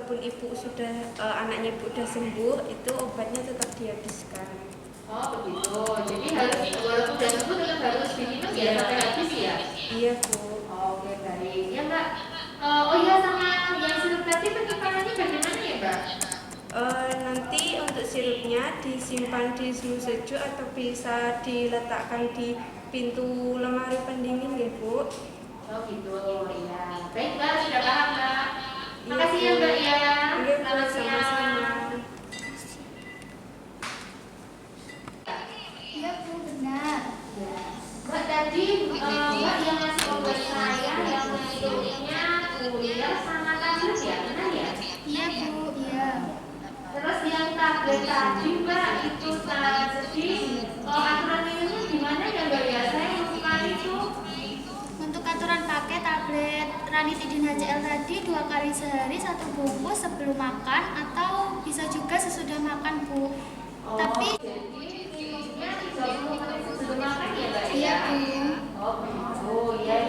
walaupun ibu sudah anaknya ibu sudah sembuh, itu obatnya tetap dihabiskan. Oh begitu. Jadi harus walaupun udah sembuh tetap harus diminum ya sampai habis ya. Iya Bu. Oke baik. Ya Mbak. Oh iya sama yang sirup tadi penyimpanannya bagaimana ya Mbak? Nanti untuk sirupnya disimpan di suhu sejuk atau bisa diletakkan di pintu lemari pendingin ya Bu. Oh gitu ya. Baik Mbak, sudah paham Mbak. Iya, Makasih ya Bu. Mbak ya. Iya Bu, Selamat siang. sama-sama. Iya Bu, benar. Mbak tadi Mbak yang ngasih obat saya yang bentuknya kuliah sama tablet ya, benar ya? Iya Bu, iya. Terus yang tablet tadi Mbak itu tadi aturan minumnya gimana ya Mbak ya? Saya lupa itu. Untuk aturan pakai tablet ranitidin HCl tadi 2 kali sehari 1 bungkus sebelum makan atau bisa juga sesudah makan Bu. Tapi jadi minumnya 30 menit sebelum makan ya Mbak ya? iya Bu. Oh begitu, ya.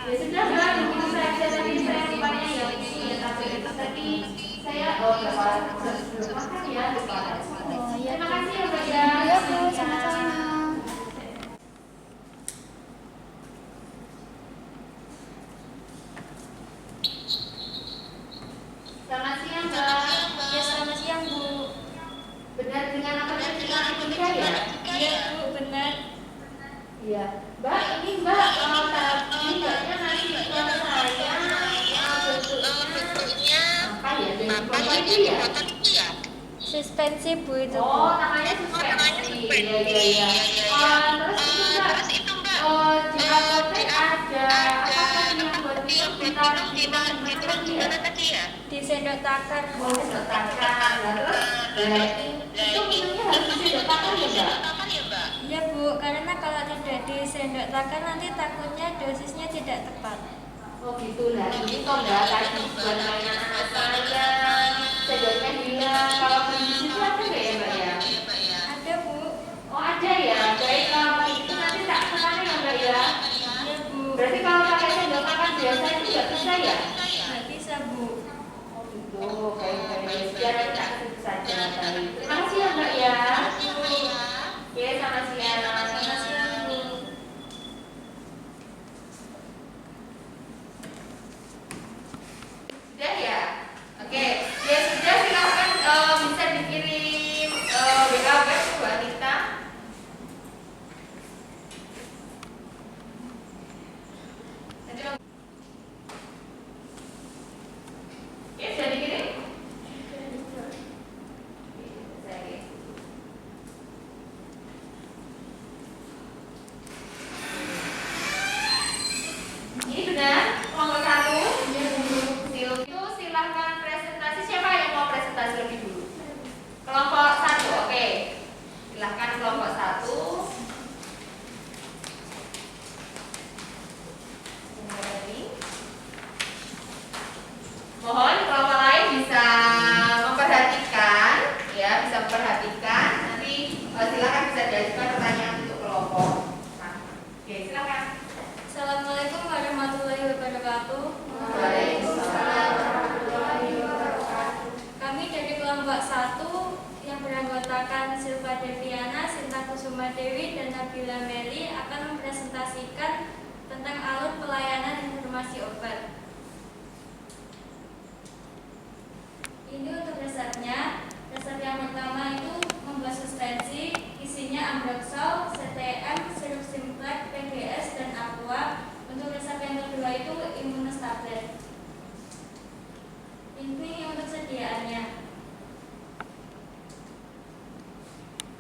Ya sudah Mbak, begitu saja tadi saya rupanya yang punya tablet itu tadi saya berapa sebelum makan ya lupa. Oh iya. Terima kasih ya Mbak ya. Iya Bu, sama-sama. Selamat siang Mbak. Ya selamat siang Bu. Benar dengan apa yang kita lakukan ya? Iya Bu, benar. Iya. Mbak, ini Mbak tadi Mbaknya ngasih ke saya bentuknya apa ya? Dengan foto itu ya? Suspensi Bu itu. Oh, namanya suspensi. Iya. Terus itu Mbak, di apotek ada apa yang buat minum gimana tadi ya? Di sendok takar Bu. Oh, sendok takar. Terus itu minumnya harus di sendok takar ya Mbak? Iya Bu, karena kalau tidak di sendok takar nanti takutnya dosisnya tidak tepat. Oh gitu lah, ini toh Mbak tadi buat mainan anak saya, sendoknya hilang. Kalau beli di situ ada nggak ya Mbak ya? Ada Bu. Oh ada ya, baik kalau itu nanti tak kemana ya Mbak ya? Iya Bu. Berarti kalau pakai sendok makan biasa itu nggak bisa ya? Nggak bisa Bu. Oh gitu, baik. Biar nanti tak sebut saja. Baik. Terima kasih ya Mbak ya. Oke, selamat siang. Selamat siang Bu. Sudah ya? Oke, ya sudah silahkan bisa dikirim WA web ke Bu Anita. Nanti oke, sudah dikirim? Ini benar, kelompok 1. Itu silahkan presentasi. Siapa yang mau presentasi lebih dulu? Kelompok 1, oke. Silahkan kelompok 1. Mohon kelompok lain bisa memperhatikan, ya, bisa memperhatikan. Nanti silahkan bisa diajukan pertanyaan untuk kelompok. Nah, oke, silahkan. Assalamualaikum warahmatullahi wabarakatuh. Waalaikumsalam warahmatullahi wabarakatuh. Kami dari kelompok 1 yang beranggotakan Silva Deviana, Sinta Kusuma Dewi, dan Nabila Meli akan mempresentasikan tentang alur pelayanan informasi obat. Ini untuk resepnya. Resep yang pertama itu membuat suspensi, isinya Ambroxol, CTM, sirup simplex, PGS, dan Aqua. Untuk resep yang kedua itu Immunos tablet. Ini untuk sediaannya.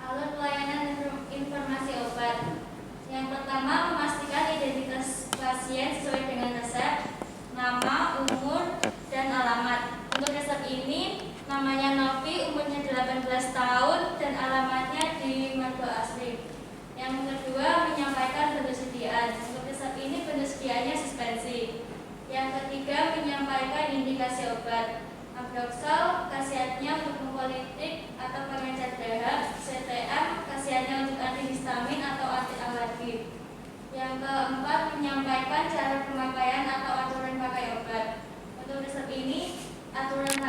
Alur pelayanan informasi obat. Yang pertama, memastikan identitas pasien sesuai dengan resep, nama, umur, dan alamat. Untuk resep ini, namanya Novi, umurnya 18 tahun, dan alamatnya di Margo Asri. Yang kedua, menyampaikan bentuk sediaan. Untuk resep ini, bentuk sediaannya suspensi. Yang ketiga, menyampaikan indikasi obat. Ambroxol, khasiatnya untuk pengkolitik atau pengencer dahak. CTM, khasiatnya untuk antihistamin atau anti alergi. Yang keempat, menyampaikan cara pemakaian atau aturan pakai obat. Untuk resep ini, aturan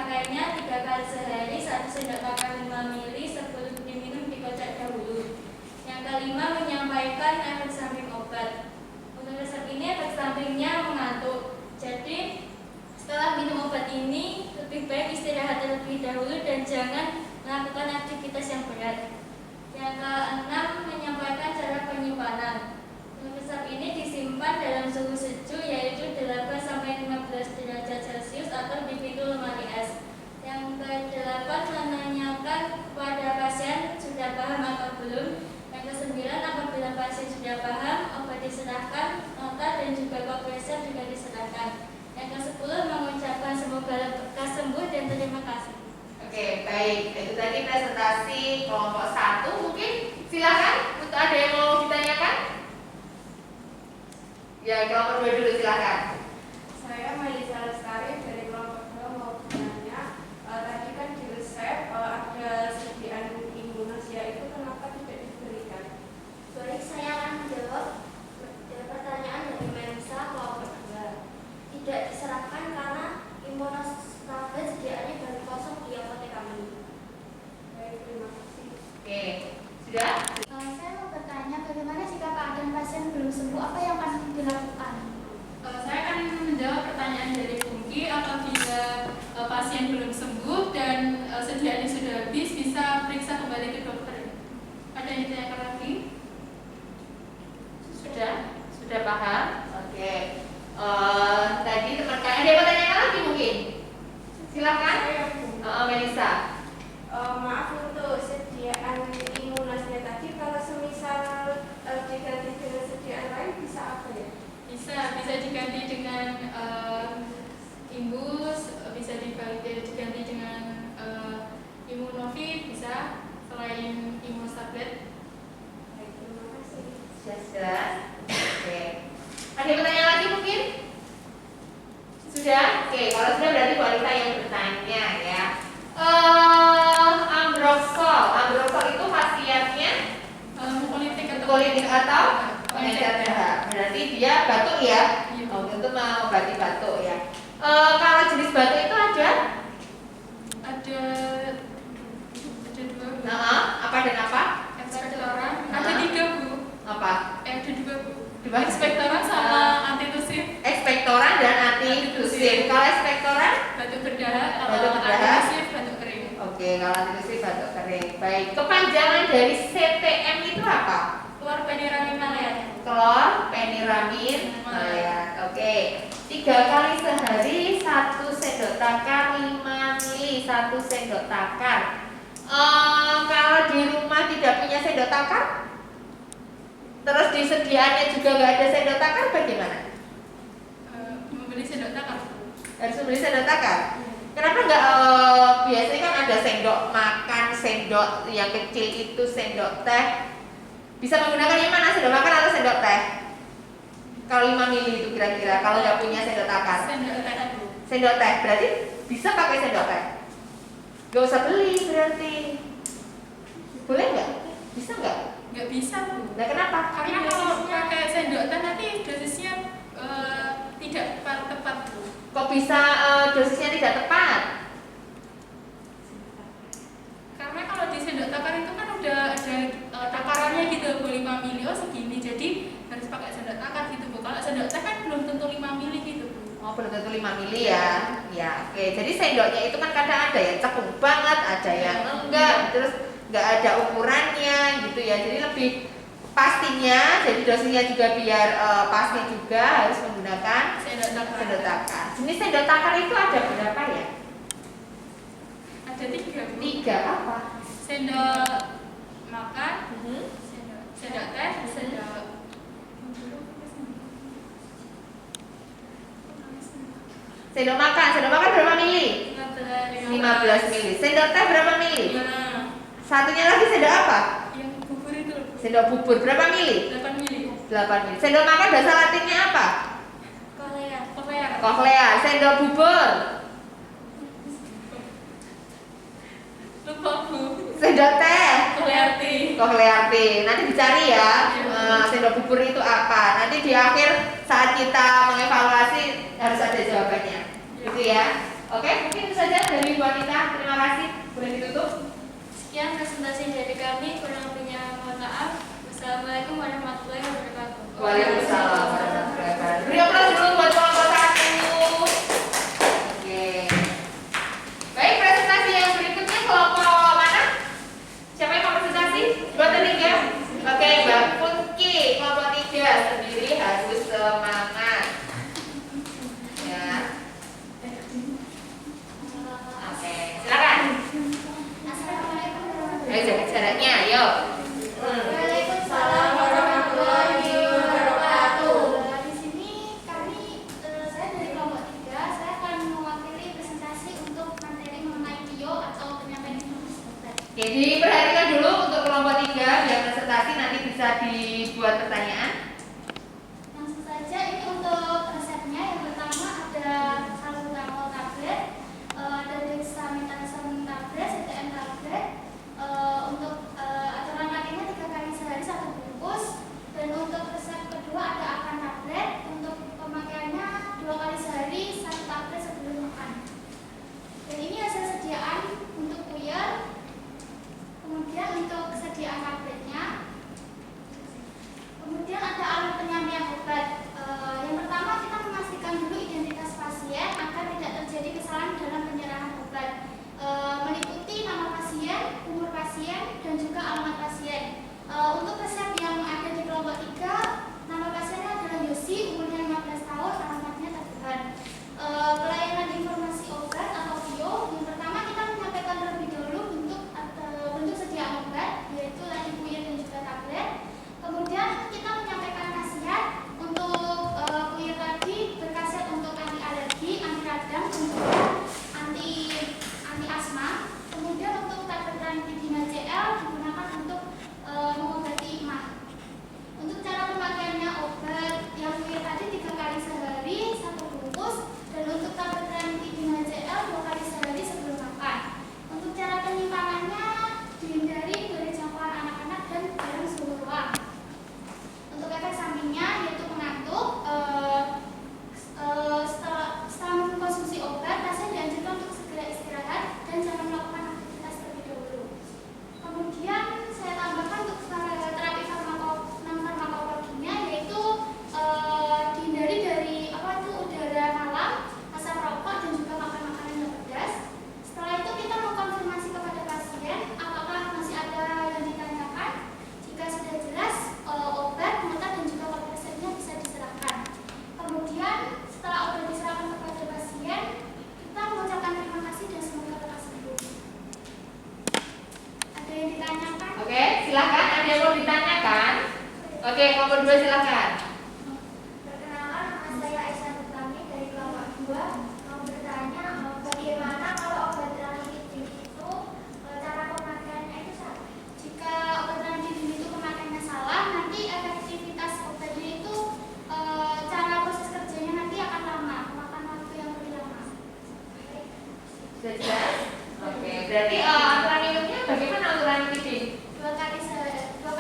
istirahat terlebih dahulu dan jangan melakukan aktivitas yang berat. Yang keenam, menyampaikan cara penyimpanan. Resep ini disimpan dalam suhu sejuk yaitu 8-15 derajat Celcius atau di pintu lemari es. Yang ke-8, menanyakan kepada pasien sudah paham atau belum. Yang ke-9, apabila pasien sudah paham, obat diserahkan, nota dan juga kopi resep juga diserahkan. Yang ke-10, mengucapkan semoga lekas sembuh dan terima kasih. Oke, baik. Itu tadi presentasi kelompok 1. Mungkin silakan untuk ada yang mau ditanyakan. Ya, kelompok 2 dulu silakan. Saya Melisa Lestari dari kelompok 2 mau bertanya. Tadi kan di resep ada sediaan Indonesia itu kenapa tidak diberikan? Baik, saya akan menjawab pertanyaan dari Melisa kelompok 2. Tidak diserahkan karena imunostabil sediaannya baru kosong di apotek kami. Baik, terima kasih. Oke, sudah? Saya mau bertanya bagaimana jika keadaan pasien belum sembuh, apa yang akan dilakukan? Saya akan menjawab pertanyaan dari Pungki. Apabila pasien belum sembuh dan sediaannya sudah habis, bisa periksa kembali ke dokter. Ada yang ditanyakan lagi? Sudah paham? Oke. Tadi teman kalian ada yang mau tanyakan lagi mungkin? Silakan. Melisa. Maaf untuk sediaan imunasnya tadi, kalau semisal diganti dengan sediaan lain bisa apa ya? Bisa diganti dengan imbus, bisa diganti dengan imunovit, bisa selain imunostablet. Baik, terima kasih. Sudah. Oke. Ada yang bertanya lagi mungkin? Sudah? Oke, kalau sudah berarti Bu Alita yang bertanya ya. Ambrosol itu khasiatnya politik atau pengencer dahak. Berarti dia batuk ya? Untuk mengobati batuk ya. Kalau jenis batuk itu ada? Ada dua. Apa dan apa? Ekspektoran. Ada 3 Bu. Apa? Ada 2 Bu. Dua. Ekspektoran sama antitusif. Ekspektoran dan antitusif. Kalau ekspektoran? Batuk berdahak. Kalau Batuk berdahak. antitusif batuk kering. Oke, kalau antitusif batuk kering. Baik. Kepanjangan dari CTM itu apa? Chlorpheniramine maleat. Chlorpheniramine maleat. Oke. 3 kali sehari 1 sendok takar 5 mili 1 sendok takar. Kalau di rumah tidak punya sendok takar, terus di sediaannya juga nggak ada sendok takar, bagaimana? Membeli sendok takar. Harus membeli sendok takar. Kenapa nggak biasanya kan ada sendok makan, sendok yang kecil itu sendok teh. Bisa menggunakan yang mana, sendok makan atau sendok teh? Kalau 5 mili itu kira-kira kalau nggak punya sendok takar. Sendok teh. Sendok teh berarti bisa pakai sendok teh. Gak usah beli berarti. Boleh nggak? Bisa nggak? Nggak bisa Bu. Nah kenapa? Karena kalau pakai sendok teh nanti dosisnya tidak tepat Bu. Kok bisa dosisnya tidak tepat? Karena kalau di sendok takar itu kan udah ada takarannya gitu Bu, 5 mili segini, jadi harus pakai sendok takar gitu Bu. Kalau sendok teh kan belum tentu 5 mili gitu Bu. Oh, belum tentu 5 mili ya. Ya, oke. Jadi sendoknya itu kan kadang ada yang cekung banget, ada yang enggak, terus enggak ada ukurannya gitu ya. Jadi lebih pastinya, jadi dosisnya juga biar pasti juga harus menggunakan Sendok takar. sendok takar. Jenis sendok takar itu ada berapa ya? Ada 3 Bu. 3 apa? Sendok makan, Mhm. sendok teh, sendok Sendok makan berapa mili? 15 mili. Sendok teh berapa mili? Satunya lagi sendok apa? Yang bubur itu Sendok bubur berapa mili? 8 mili. 8 mili. Sendok makan bahasa latinnya apa? Korea. Cochlea. Sendok bubur. Lupa Bu. Sendok teh. Kolearti. Cochlea. Nanti dicari ya. Sendok bubur itu apa? Nanti di akhir saat kita mengevaluasi harus ada jawabannya. Gitu ya. Oke, mungkin itu saja dari Bu Anita. Terima kasih. Boleh ditutup. Sekian presentasi dari kami, kurang lebihnya mohon maaf. Wassalamualaikum warahmatullahi wabarakatuh. Waalaikumsalam warahmatullahi wabarakatuh. Beri aplaus dulu buat kelompok 1. Oke. Baik. Oke, diperhatikan dulu untuk kelompok 3 biar presentasi nanti bisa dibuat pertanyaan. Langsung saja, ini untuk resepnya. Yang pertama ada salbutamol tablet, ada dexamethasone tablet, CTM tablet. Untuk aturan pakainya 3 kali sehari 1 bungkus. Dan untuk resep kedua ada akan tablet, untuk pemakaiannya 2 kali sehari 1 tablet sebelum makan. Dan ini hasil sediaan untuk puyer. Kemudian untuk kesediaan tabletnya. Kemudian ada alat penyampaian obat. Yang pertama kita memastikan dulu identitas pasien agar tidak terjadi kesalahan dalam penyerahan obat. Meliputi nama pasien, umur pasien, dan juga alamat pasien. Untuk resep yang ada di kelompok 3, nama pasiennya adalah Yosi, umurnya 15 tahun, alamatnya Teguhan. Pelayanan informasi obat atau VIO. Yang pertama kita menyampaikan terlebih dahulu bentuk sediaan obat, yaitu tadi puyer dan juga tablet. Kemudian kita menyampaikan khasiat. Untuk puyer tadi berkhasiat untuk anti alergi, anti radang, dan juga anti asma. Kemudian untuk tablet ranitidina CL digunakan untuk mengobati emah. Untuk cara pemakaiannya, obat yang puyer tadi 3 kali sehari 1 bungkus, dan untuk tablet ranitidina CL 2 kali sehari sebelum makan. Untuk cara penyimpanannya dihindari dari jangkauan anak-anak dan dalam suhu ruang. Untuk efek sampingnya yaitu mengantuk. Setelah mengkonsumsi obat, pasien dianjurkan untuk segera istirahat dan jangan melakukan aktivitas terlebih dahulu. Kemudian saya tambahkan untuk terapi farmakologinya, yaitu dihindari dari udara malam, asap rokok, dan juga makan makanan yang pedas. Setelah itu kita mengkonfirmasi kepada pasien apakah masih ada yang ditanyakan. Jika sudah jelas, obat, nota, dan juga kopi resepnya bisa diserahkan. Kemudian setelah obat diserahkan kepada pasien, kita mengucapkan terima kasih dan semoga lekas sembuh. Ada yang ditanyakan? Oke, silakan. Ada yang mau ditanyakan? Oke, nomor 2 silakan. Perkenalkan, nama saya Aisyah Utami dari kelompok 2. Mau bertanya, bagaimana kalau obat ranitidin itu cara pemakaiannya itu salah? Jika obat ranitidin itu pemakaiannya salah, nanti efektivitas obatnya itu cara proses kerjanya nanti akan lama, memakan waktu yang lebih lama. Sudah jelas? Oke, berarti aturan minumnya bagaimana aturan ranitidin? 2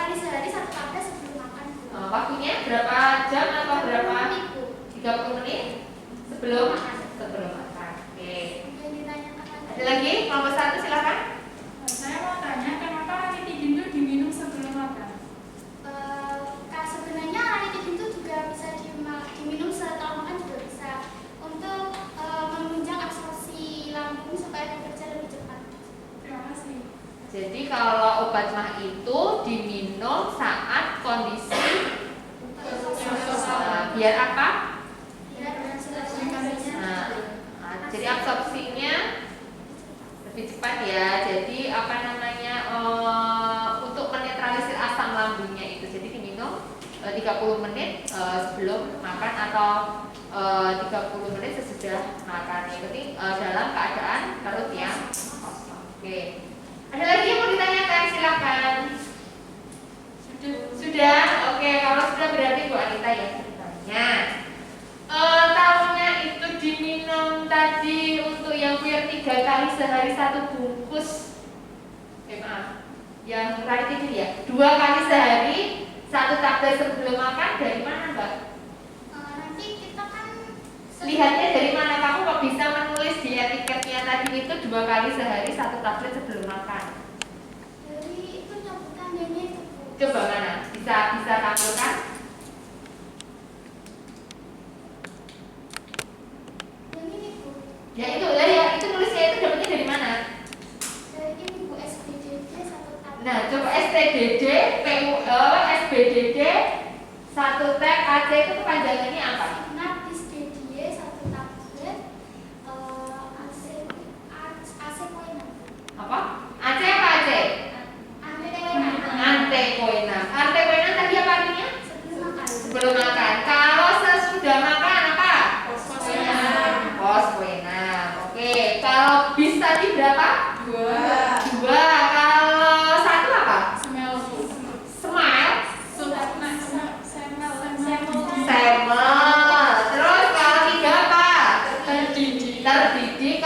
kali sehari 1 tablet sebelum makan. Waktunya berapa jam atau berapa? Minggu. 30 menit sebelum makan. Oke. Yang ditanyakan Ada lagi? Nomor 1 silakan. Saya mau tanya, kenapa ranitidin itu diminum sebelum makan? Sebenarnya ranitidin itu juga bisa diminum setelah makan juga bisa, untuk menunjang absorpsi lambung supaya bekerja lebih cepat. Terima kasih. Jadi kalau obat mah itu diminum saat kondisi biar apa? Jadi absorpsinya lebih cepat ya. Jadi apa namanya, untuk menetralisir asam lambungnya itu. Jadi diminum 30 menit sebelum makan atau 30 menit sesudah makan. Yang penting dalam keadaan perut yang kosong. Oke. Ada lagi yang mau ditanyakan? Silakan. Sudah? Oke, kalau sudah berarti Bu Anita yang bertanya. Tahunya itu diminum tadi untuk yang puyer 3 kali sehari 1 bungkus. Maaf, yang ranitidin ya, 2 kali sehari 1 tablet sebelum makan. Dari mana Mbak? Nanti kita kan Lihatnya dari mana? Kamu kok bisa menulis di etiketnya tadi itu 2 kali sehari 1 tablet sebelum makan? dari itu nyebutannya itu. Coba mana? Bisa tampilkan? Yang ini Bu, Ya itu lah ya, itu nulisnya itu dapatnya dari mana? dari ini Bu, SBDD 1 tablet. Nah, coba STDD, SBDD 1 tab AC itu kepanjangannya apa? Nabisdedie 1 tablet. AC Koina. Apa? AC apa AC? Antekoinam. Antekoinam tadi apa artinya? Sebelum makan. Sebelum makan. Kalau sesudah makan apa? Postkoinam. Oke. Kalau bis tadi berapa? 2. Kalau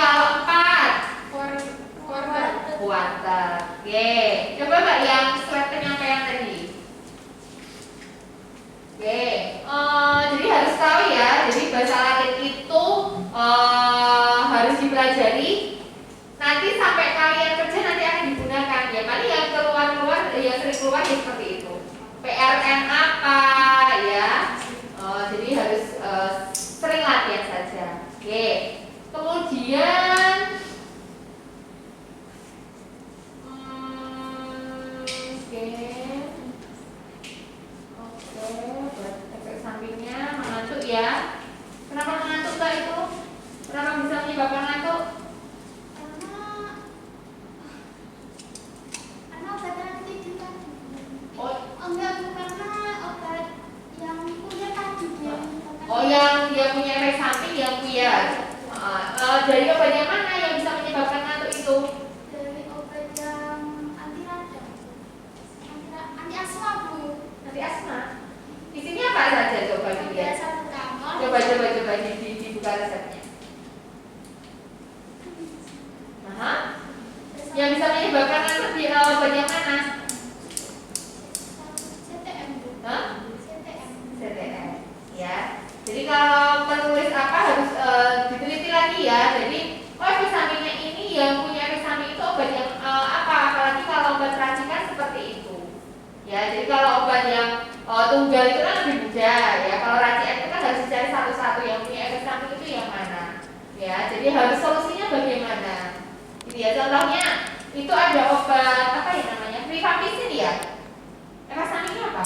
kalau 4 Quarter. quarter. Oke, coba Mbak yang slide penyampaian tadi. Oke, jadi harus tahu ya. Jadi bahasa Latin itu harus dipelajari. Nanti sampai kalian kerja nanti akan digunakan. Ya paling yang keluar-keluar, yang sering keluar ya seperti itu. PRN apa ya? Jadi harus sering latihan saja. Oke, kemudian buat efek sampingnya mengantuk ya. Kenapa mengantuk Mbak itu? Kenapa bisa menyebabkan ngantuk? Karena obatnya nanti juga. Oh, Enggak, karena obat yang punya tadi dia. yang dia punya efek samping yang punya. Dari obat yang mana yang bisa menyebabkan ngantuk itu? Dari obat yang anti radang. Anti asma, Bu. Nanti asma. Di sini apa saja coba Ada dilihat. satu kamar. Coba dibuka resepnya. Aha. Yang bisa menyebabkan ngantuk di obat yang mana? CTM, Bu. Hah? CTM. CTM. Ya. Jadi kalau menulis apa harus diteliti lagi ya. Jadi efek sampingnya ini yang punya efek samping itu obat yang apa? Apalagi kalau obat racikan seperti itu. Ya. Jadi kalau obat yang tunggal itu kan lebih mudah ya. Kalau racikan itu kan harus dicari satu-satu yang punya efek samping itu yang mana. Ya. Jadi harus solusinya bagaimana. Gitu ya. Contohnya itu ada obat apa ya namanya? Rifampicin ya. Efek sampingnya apa?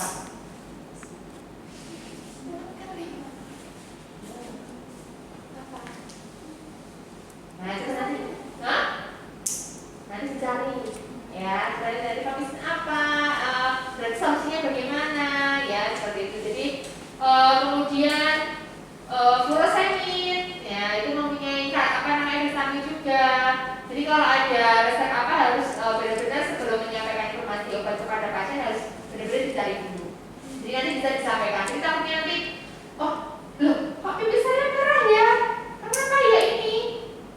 Nah, itu nanti, nanti dicari, ya, dari rifampicin apa, berarti solusinya bagaimana, ya, seperti itu. Jadi kemudian furosemid, ya, itu mempunyai apa namanya efek samping juga. Jadi kalau ada resep apa harus benar-benar sebelum menyampaikan informasi obat kepada pasien harus benar-benar dicari dulu. Jadi nanti bisa disampaikan. Jadi takutnya nanti, oh, loh, kok pipi saya merah ya? Kenapa ya ini?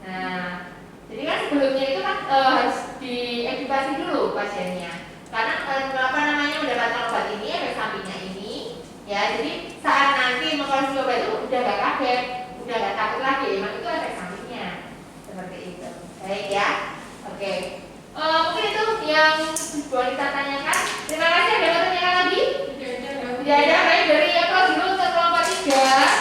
Nah, jadi kan sebelumnya itu kan harus diedukasi dulu pasiennya. Karena apa namanya mendapatkan obat ini, efek sampingnya ini, ya. Jadi saat nanti mengkonsumsi obat itu udah gak kaget, udah gak takut lagi. Emang itu efek sampingnya, seperti itu. Baik ya, oke. Mungkin itu yang boleh kita tanyakan. Terima kasih. Ada yang tanyakan lagi? Tidak ada. Baik, dari yang kelas dulu ke kelompok 3.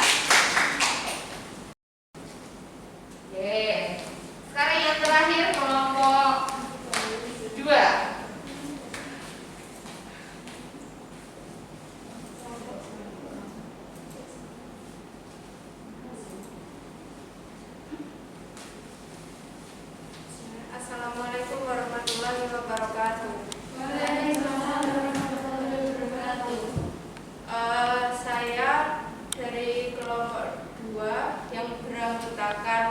Sekarang yang terakhir kelompok 2. Assalamualaikum warahmatullahi wabarakatuh. Waalaikumsalam warahmatullahi wabarakatuh. Saya dari kelompok 2 yang beranggotakan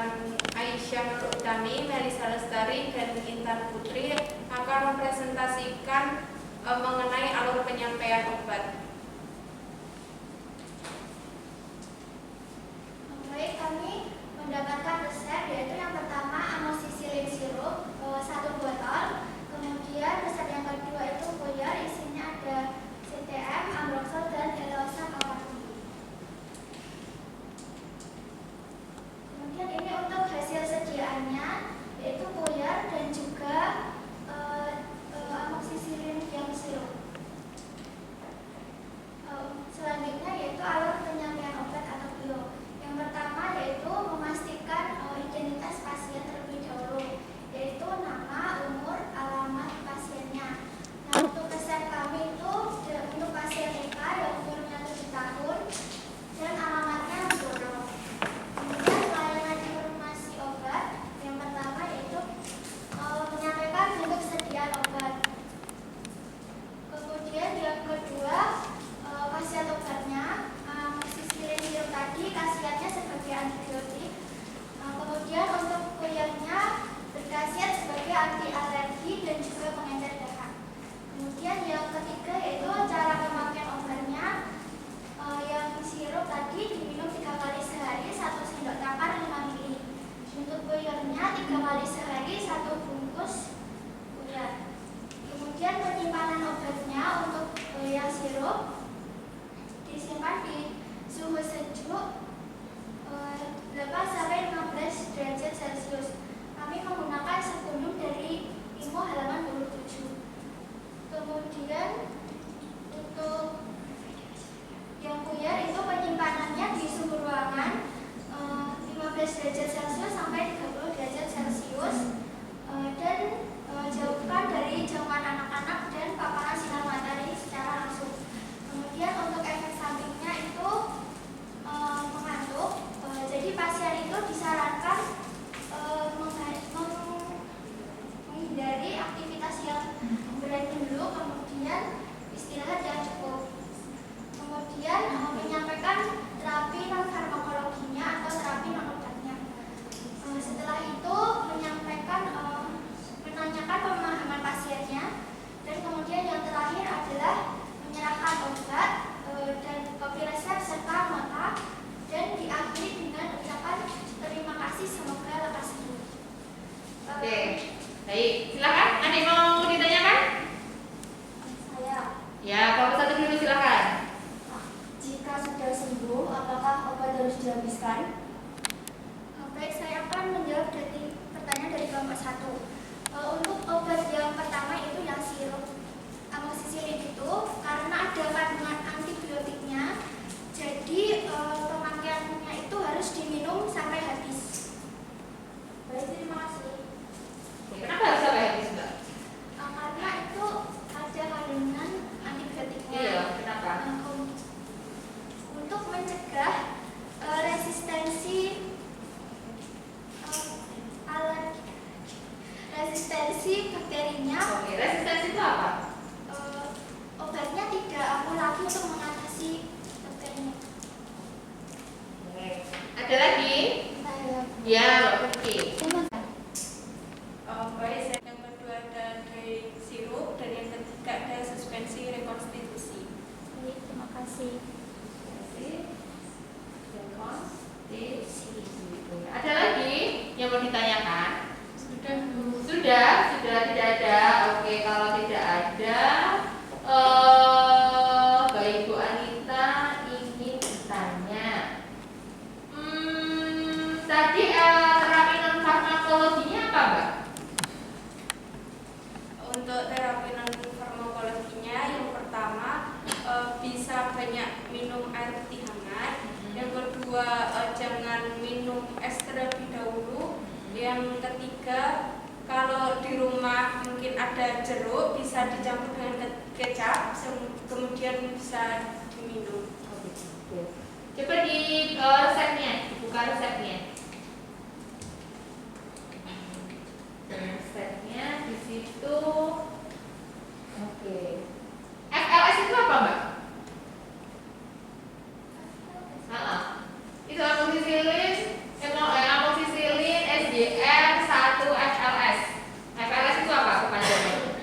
Aisyah Nur Utami, Melisa Lestari, dan Intan Putri akan mempresentasikan mengenai alur penyampaian obat. Baik, kami mendapatkan resep yaitu yang pertama amoxicillin sirup 1 botol. Kemudian resep yang kedua itu Poyar, isinya ada CTM, Ambroxol, dan Elosa Kapati. Kemudian ini untuk hasil sediaannya yaitu Poyar dan juga amoxicillin yang sirup. Baik, silakan. Ada yang mau ditanyakan? Saya, Ya, kelompok 1 dulu silakan. jika sudah sembuh, apakah obat harus dihabiskan? Baik, saya akan menjawab dari pertanyaan dari kelompok 1. Untuk obat yang pertama itu yang sirup amoxicillin itu karena ada kandungan antibiotiknya, jadi pemakaiannya itu harus diminum sampai habis. Baik, terima kasih. Kenapa harus sampai habis, Mbak? Karena itu ada kandungan antibiotiknya. Iya, kenapa? Untuk mencegah resistensi bakterinya. Oke, resistensi itu apa? Obatnya tidak ampuh lagi untuk mengatasi bakterinya. Oke. Ada lagi? Ya, oke. Baik, yang kedua ada dari sirup dan yang ketiga ada suspensi rekonstitusi. Baik, terima kasih. Ada lagi yang mau ditanyakan? Sudah. Sudah tidak ada. Oke, kalau tidak ada, Mbak Ibu Anita ingin bertanya. Tadi terapi non farmakologinya apa, Mbak? Untuk terapi non farmakologinya yang pertama bisa banyak minum air putih hangat. Yang kedua jangan minum es terlebih dahulu. Yang ketiga kalau di rumah mungkin ada jeruk bisa dicampur dengan kecap kemudian bisa diminum. Coba di resepnya, dibuka resepnya. Resepnya di situ. Oke. FLS itu apa, Mbak? Itu amoxicillin, amoxicillin SDR 1 FLS. FLS itu apa kepanjangannya?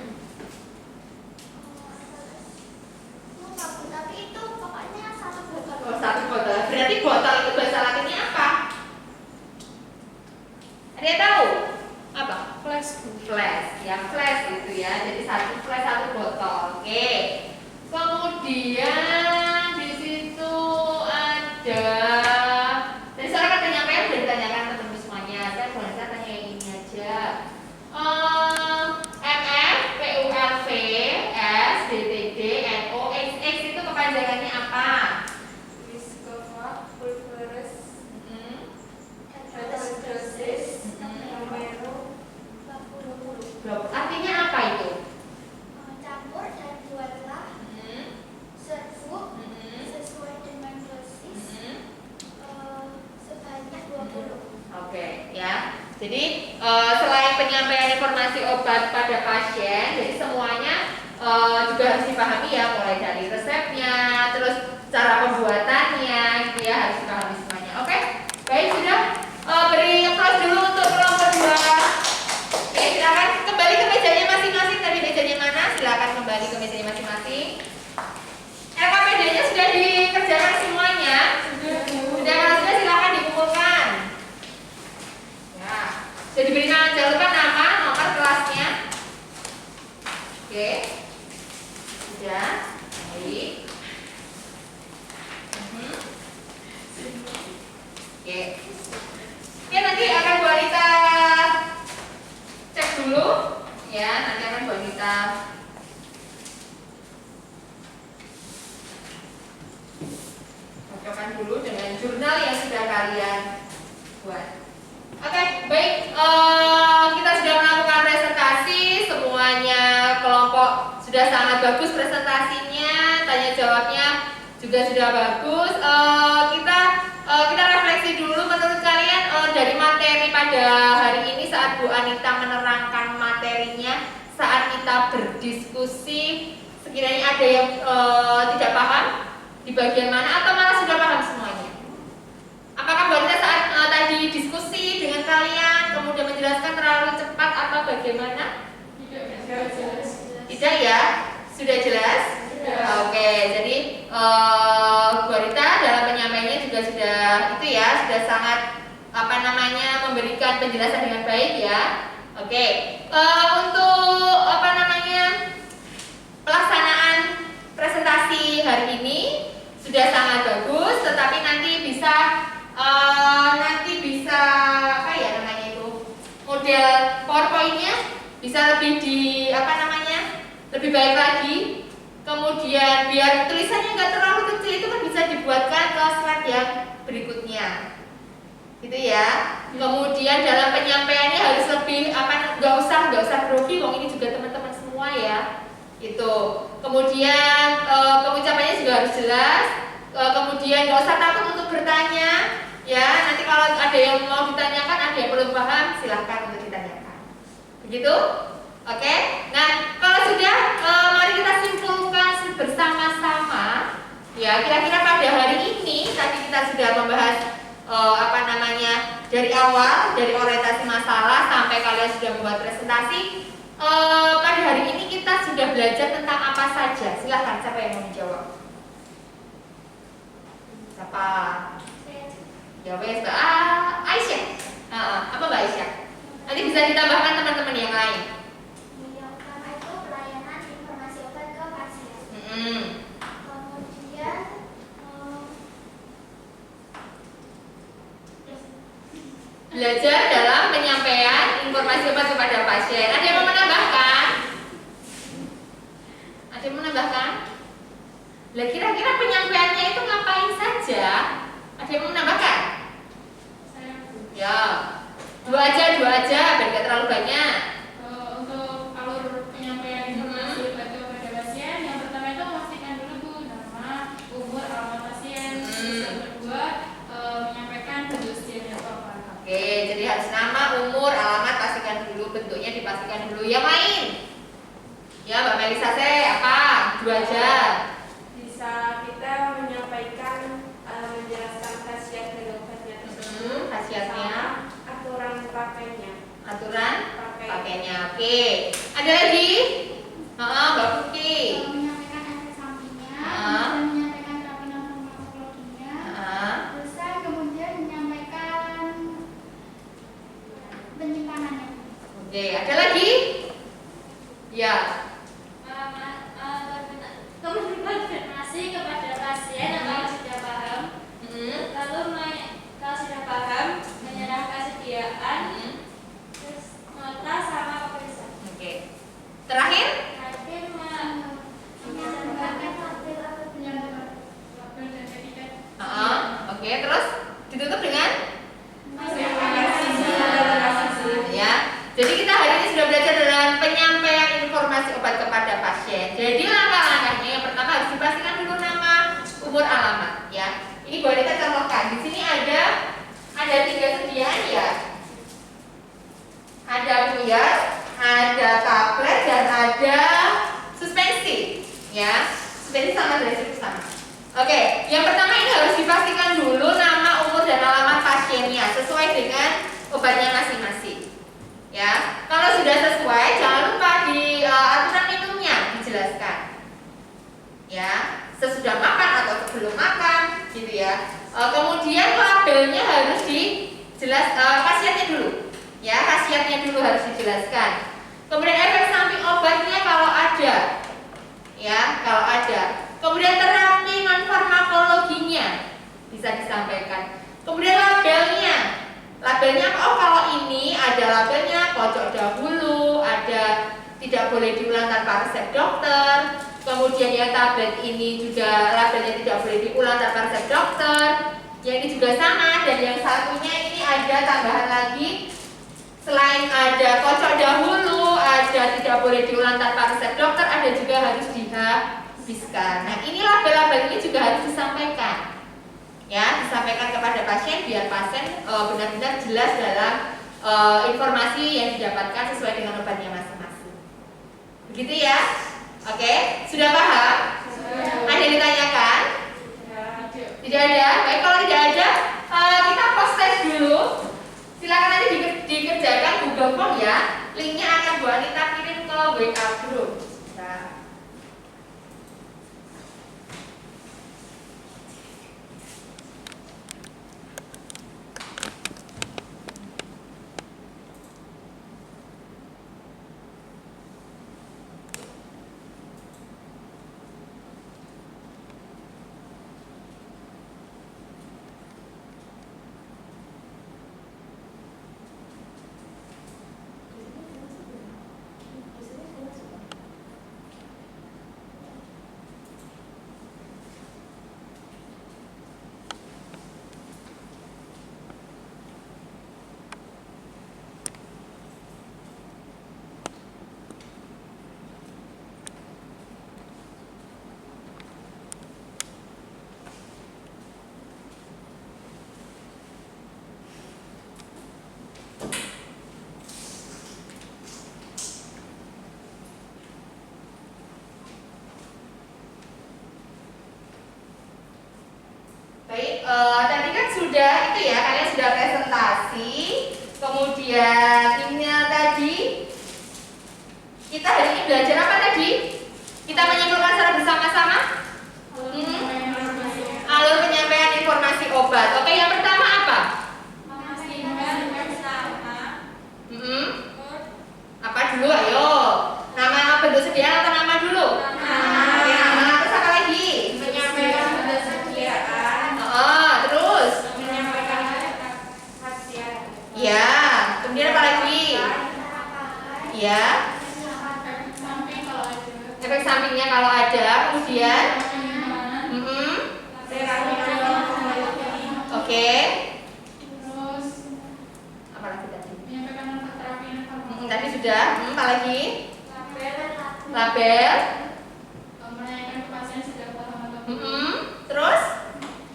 Tapi itu pokoknya satu botol. Oh, 1 botol. Berarti botol itu bahasa latinnya apa? Ada yang tahu? Apa? Flash. Flash. Ya, flash itu ya. Jadi 1 flash 1 botol. Oke. Kemudian di situ ada dan soalnya kan penyampaian sudah ditanyakan ke teman semuanya. Saya tanya yang ini aja. MF, PULV, S, DTD, NO, XX itu kepanjangannya apa? Viscova, pulveris, Dosis Romero. 20. Artinya apa itu? Campur dan buatlah serbuk sesuai dengan dosis sebanyak 20. Oke, ya. Jadi selain penyampaian informasi obat pada pasien, jadi semuanya juga harus dipahami ya, mulai dari resepnya, terus cara pembuatannya, gitu ya, harus dipahami semuanya. Oke, baik sudah. Beri applause dulu untuk kelompok 2. Oke, silakan kembali ke mejanya masing-masing. Tadi mejanya mana? Silakan kembali ke mejanya masing-masing. LKPD-nya sudah dikerjakan semuanya. Sudah, kalau sudah silakan dikumpulkan. Ya, sudah diberikan, jangan lupa nama, nomor kelasnya. Oke, sudah, baik. Oke. Oke, nanti akan Bu Anita cek dulu. Ya, nanti akan Bu Anita cocokkan dulu dengan jurnal yang sudah kalian buat. Oke, baik. Kita sudah melakukan presentasi, semuanya kelompok sudah sangat bagus presentasinya, tanya jawabnya juga sudah bagus. Kita refleksi dulu menurut kalian dari materi pada hari ini saat Bu Anita menerangkan materinya, saat kita berdiskusi, sekiranya ada yang tidak paham di bagian mana atau malah sudah paham semuanya. Apakah Bu Anita saat tadi diskusi dengan kalian kemudian menjelaskan terlalu cepat atau bagaimana? Tidak ya? Sudah jelas? Oke, jadi Bu Anita dalam penyampaiannya juga sudah itu ya, sudah sangat memberikan penjelasan dengan baik ya. Oke, untuk apa namanya pelaksanaan presentasi hari ini sudah sangat bagus, tetapi nanti bisa apa ya namanya itu model PowerPoint-nya bisa lebih lebih baik lagi. Kemudian biar tulisannya nggak terlalu kecil itu kan bisa dibuatkan ke slide yang berikutnya, gitu ya. Kemudian dalam penyampaiannya harus lebih nggak usah grogi, wong ini juga teman-teman semua ya. Itu. Kemudian pengucapannya juga harus jelas. Kemudian nggak usah takut untuk bertanya, ya. Nanti kalau ada yang mau ditanyakan, ada yang belum paham, silahkan untuk ditanyakan. Begitu? Oke. Nah, kalau sudah, mari kita simpulkan bersama-sama. Ya, kira-kira pada hari ini tadi kita sudah membahas dari awal, dari orientasi masalah sampai kalian sudah membuat presentasi. Pada hari ini kita sudah belajar tentang apa saja. Silahkan, siapa yang mau menjawab? Siapa? Ya wes, Mbak Aisyah. Apa Mbak Aisyah? Nanti bisa ditambahkan teman-teman yang lain. Yang pertama itu pelayanan informasi obat ke pasien. Kemudian Belajar dalam penyampaian informasi obat kepada pasien. Ada yang mau menambahkan? Ada yang mau menambahkan? Lah kira-kira penyampaiannya itu ngapain saja? Ada yang mau menambahkan? Ya, dua aja, biar gak terlalu banyak. Untuk alur penyampaian informasi obat kepada pasien, yang pertama itu memastikan dulu Bu nama, umur, alamat pasien. Terus yang kedua menyampaikan bentuk sedia apa. Oke, jadi harus nama, umur, alamat, pastikan dulu, bentuknya dipastikan dulu. Yang lain? Ya, Mbak Melisa apa? Dua aja. Bisa kita menyampaikan, menjelaskan khasiat dari obatnya tersebut, Khasiatnya, aturan pakainya. aturan pakainya. Oke. Ada lagi? Mbak Putri. menyampaikan efek sampingnya, Ah. kemudian menyampaikan terapi non farmakologinya, terus kemudian menyampaikan penyimpanannya. Oke, ada lagi? Ya. Konfirmasi kepada pasien kalau sudah paham, lalu kalau sudah paham menyerahkan kesediaan, terus nota sama pemeriksaan. Oke. Terakhir? Terakhir menyampaikan hasil atau penyambutan. Label dan etiket. Oke, terus ditutup dengan? Ya. Jadi kita hari ini sudah belajar dalam penyampaian informasi obat kepada pasien. Jadi langkah-langkahnya yang pertama harus dipastikan dulu nama, umur, alamat. Ya. Ini boleh kita contohkan. Di sini ada 3 sediaan ya. Ada buyar, ada tablet, dan ada suspensi. Ya. Suspensi sama dressing sama. Oke, yang pertama ini harus dipastikan dulu nama, umur, dan alamat pasiennya sesuai dengan obatnya masing-masing. Ya, kalau sudah sesuai, jangan lupa di aturan minumnya dijelaskan. Ya, sesudah makan atau sebelum makan, gitu ya. Kemudian labelnya harus khasiatnya dulu. Ya, khasiatnya dulu harus dijelaskan. Kemudian efek samping obatnya kalau ada. Ya, kalau ada. Kemudian terapi non farmakologinya bisa disampaikan. Kemudian labelnya apa? Oh, kalau ini ada labelnya pojok dahulu, ada tidak boleh diulang tanpa resep dokter. Kemudian yang tablet ini juga labelnya tidak boleh diulang tanpa resep dokter. Yang ini juga sama, dan yang satunya ini ada tambahan lagi. Selain ada kocok dahulu, ada tidak boleh diulang tanpa resep dokter, ada juga harus dihabiskan. Nah, ini label-label ini juga harus disampaikan. Ya, disampaikan kepada pasien biar pasien benar-benar jelas dalam informasi yang didapatkan sesuai dengan obatnya masing-masing. Begitu ya? Oke, sudah paham? Ada yang ditanyakan? Tidak ada? Baik, kalau tidak ada, kita proses dulu. Silakan nanti dikerjakan Google Form ya. Linknya akan Bu Anita kirim ke WA group. Nah. Kemudian ini tadi kita hari ini belajar apa tadi? Kita menyimpulkan secara bersama-sama. Alur penyampaian informasi obat. Oke, yang pertama apa? Apa dulu? Ayo. Nama bentuk sediaan atau nama dulu? Oke, nama. Terus apa lagi? Menyampaikan ketersediaan, Terus? menyampaikan khasiat, Ya. Kemudian apa lagi? Ya. Efek sampingnya kalau ada. Kemudian? Oke. Terus Apa lagi tadi? menyampaikan manfaat terapi dan farmaka. Tadi sudah. Apa lagi? Label. Menanyakan ke pasien sudah paham atau belum. Terus?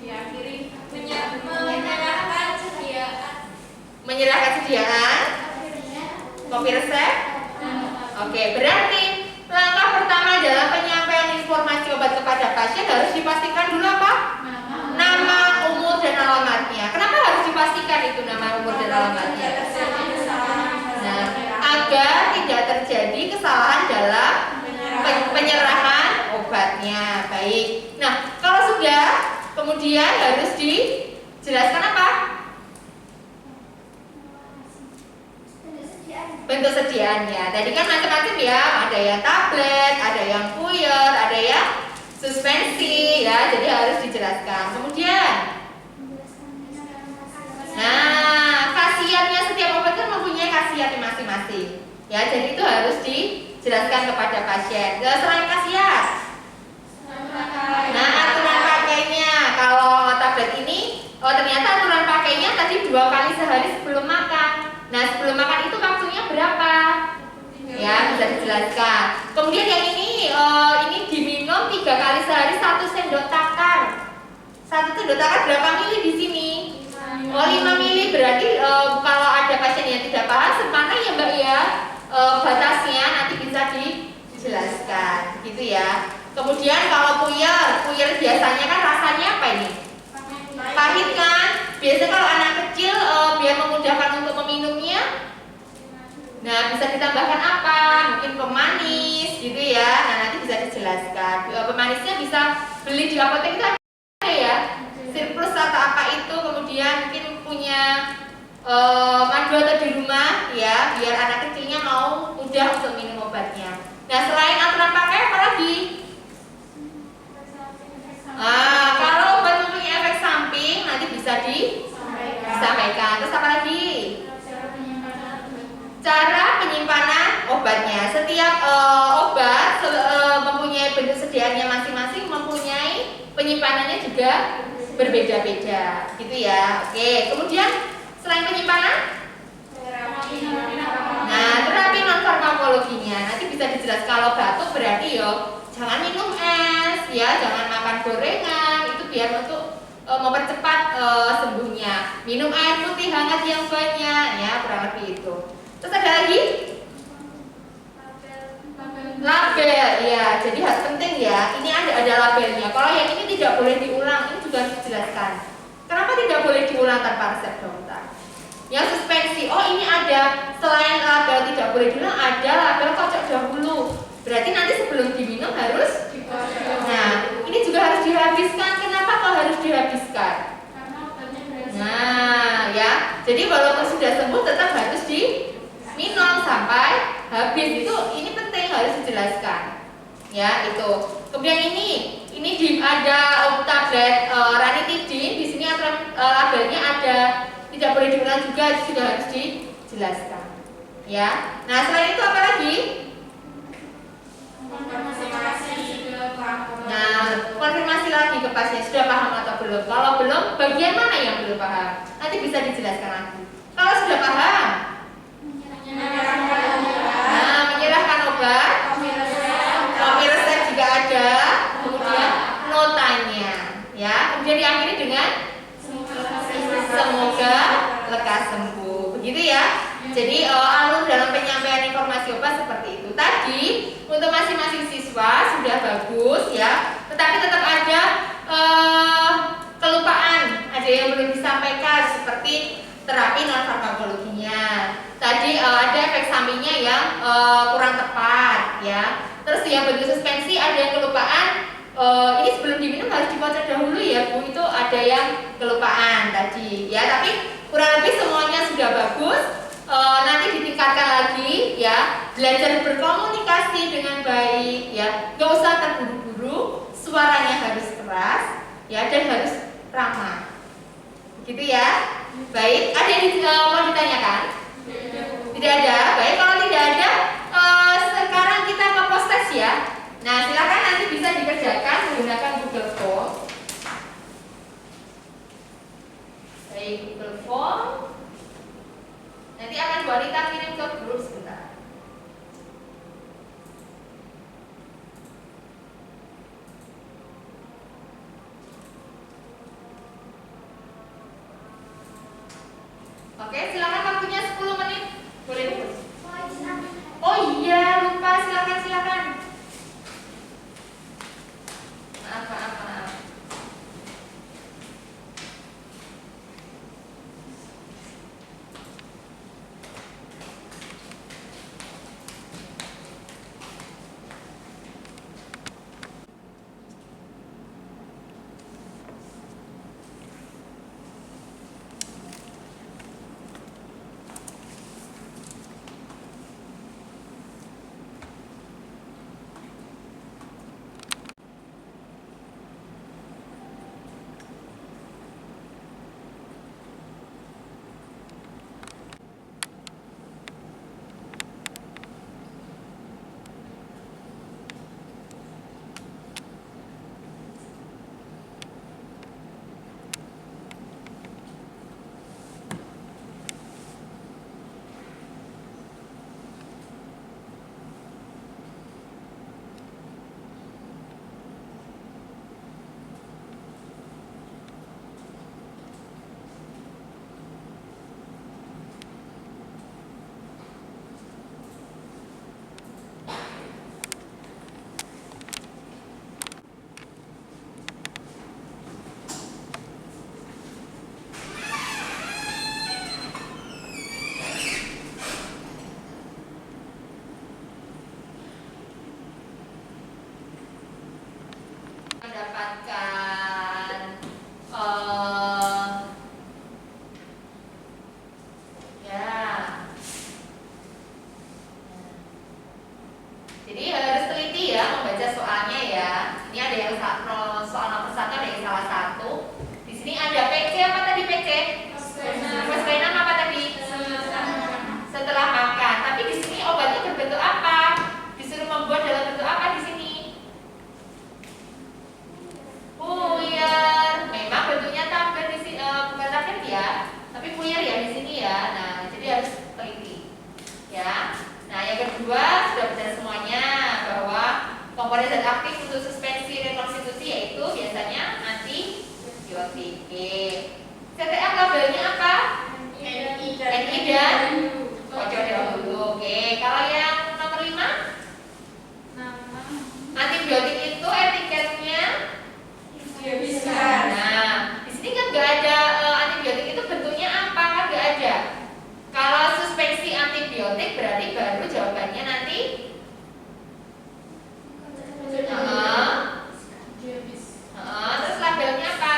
diakhiri menyerahkan sediaan. Menyerahkan sediaan. Kopi resep. Oke, berarti langkah pertama dalam penyampaian informasi obat kepada pasien harus dipastikan dulu apa? Nama, umur, dan alamatnya. Kenapa harus dipastikan itu nama, umur, dan alamatnya? Nah, agar tidak terjadi kesalahan dalam penyerahan obatnya. Baik. Nah, kalau sudah, kemudian harus dijelaskan apa? Bentuk sediaannya. Tadi kan macam-macam ya, ada yang tablet, ada yang puyer, ada yang suspensi ya. Jadi harus dijelaskan. Kemudian, nah, khasiatnya setiap obat kan mempunyai khasiatnya masing-masing. Ya, jadi itu harus dijelaskan kepada pasien. Selain khasiat, nah aturan pakainya. Kalau tablet ini, ternyata aturan pakainya tadi 2 kali sehari sebelum makan. Nah, sebelum makan itu waktunya berapa? Ya, bisa dijelaskan. Kemudian yang ini diminum 3 kali sehari 1 sendok takar. 1 sendok takar berapa mili di sini? 5 mili. Berarti kalau ada pasien yang tidak paham semana ya Mbak ya, batasnya nanti bisa dijelaskan, gitu ya. Kemudian kalau puyer biasanya kan rasanya apa ini? Pahit kan? Biasanya kalau anak kecil biar memudahkan untuk meminumnya, nah bisa ditambahkan apa? Mungkin pemanis gitu ya. Nah nanti bisa dijelaskan. Pemanisnya bisa beli di apotek itu ada ya, Sirplus atau apa itu. Kemudian mungkin punya madu atau di rumah ya, biar anak kecilnya mau mudah untuk minum obatnya. Nah selain aturan pakai apa lagi? Kalau obat mempunyai efek samping nanti bisa disampaikan. Terus apa lagi? Cara penyimpanan obatnya. Setiap obat mempunyai bentuk sediaannya masing-masing, mempunyai penyimpanannya juga berbeda-beda, gitu ya. Oke. Kemudian selain penyimpanan, nah terapi non farmakologinya nanti bisa dijelaskan. Kalau batuk berarti jangan minum es, ya, jangan makan gorengan, itu biar untuk mempercepat sembuhnya. Minum air putih hangat yang banyak, ya, kurang lebih itu. Terus ada lagi? Label, ya, jadi hal penting ya. Ini ada labelnya. Kalau yang ini tidak boleh diulang, ini juga harus dijelaskan. Kenapa tidak boleh diulang tanpa resep dokter? Yang suspensi, ini ada selain label tidak boleh diulang, ada label kocok dahulu. Berarti nanti sebelum diminum harus nah, ini juga harus dihabiskan. Kenapa kok harus dihabiskan? Nah, ya. Jadi walaupun sudah sembuh tetap harus diminum sampai habis. Ini penting, harus dijelaskan. Ya, itu. Kemudian ini ada tablet ranitidin. Di sini aturan labelnya ada tidak boleh diulang juga harus dijelaskan. Ya. Nah, selain itu apa lagi? Nah, konfirmasi lagi ke pasien sudah paham atau belum. Kalau belum, bagian mana yang belum paham? Nanti bisa dijelaskan lagi. Kalau sudah paham, nah, menyerahkan obat, kopi resep jika ada, kemudian notanya, ya. Kemudian diakhiri dengan semoga lekas sembuh. Begitu ya. Jadi alur dalam penyampaian informasi obat seperti itu. Tadi untuk masing-masing siswa sudah bagus ya, tetapi tetap ada kelupaan, ada yang belum disampaikan seperti terapi non farmakologinya. Tadi ada efek sampingnya yang kurang tepat ya. Terus yang bentuk suspensi ada yang kelupaan. Ini sebelum diminum harus dikocok dahulu ya Bu. Itu ada yang kelupaan tadi ya. Tapi kurang lebih semuanya sudah bagus. Nanti ditingkatkan lagi ya. Belajar berkomunikasi dengan baik ya. Gak usah terburu-buru. Suaranya harus keras ya dan harus ramah. Gitu ya. Baik, ada yang mau ditanyakan? Tidak ada. Baik, kalau tidak ada, sekarang kita ke post test ya. Nah, silakan nanti bisa dikerjakan menggunakan Google Form. Baik, Google Form. Nanti akan Bu Anita kirim ke grup sebentar. Oke, silakan waktunya 10 menit. Boleh Bu? Oh iya, lupa, silakan. Maaf. Mendapatkan jadi harus teliti ya membaca soalnya ya. Ini ada yang soal nomor 1, ada yang salah satu. Di sini ada PC apa tadi PC? Posprenam apa tadi? Setelah makan. Tapi di sini obatnya berbentuk apa? Disuruh membuat dalam bentuk apa di sini? Puyer. Memang bentuknya tablet di sini, bukan tablet ya, tapi puyer ya di sini ya. Nah, jadi harus teliti ya. Nah, yang kedua sudah benar semuanya bahwa komponen zat aktif untuk suspensi rekonstitusi yaitu biasanya antibiotik. CTM labelnya apa? NI dan kocok dahulu. Oke, kalau yang nomor 5 antibiotik itu etiketnya nah, di sini kan nggak ada antibiotik itu bentuknya apa? Nggak ada. Kalau suspensi antibiotik berarti baru jawabannya nanti. Terus labelnya apa?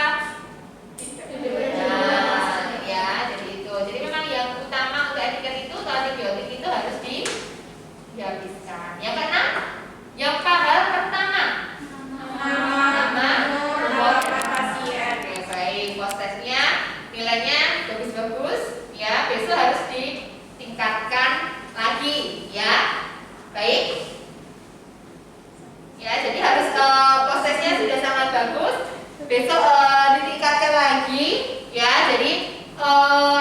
Nah, ya, jadi itu. Jadi memang yang utama untuk etiket itu untuk antibiotik itu harus dihabiskan. Yang keenam, yang hal pertama. Nilainya bagus-bagus ya, besok harus ditingkatkan lagi ya. Baik ya, jadi harus prosesnya sudah sangat bagus, besok ditingkatkan lagi ya. Jadi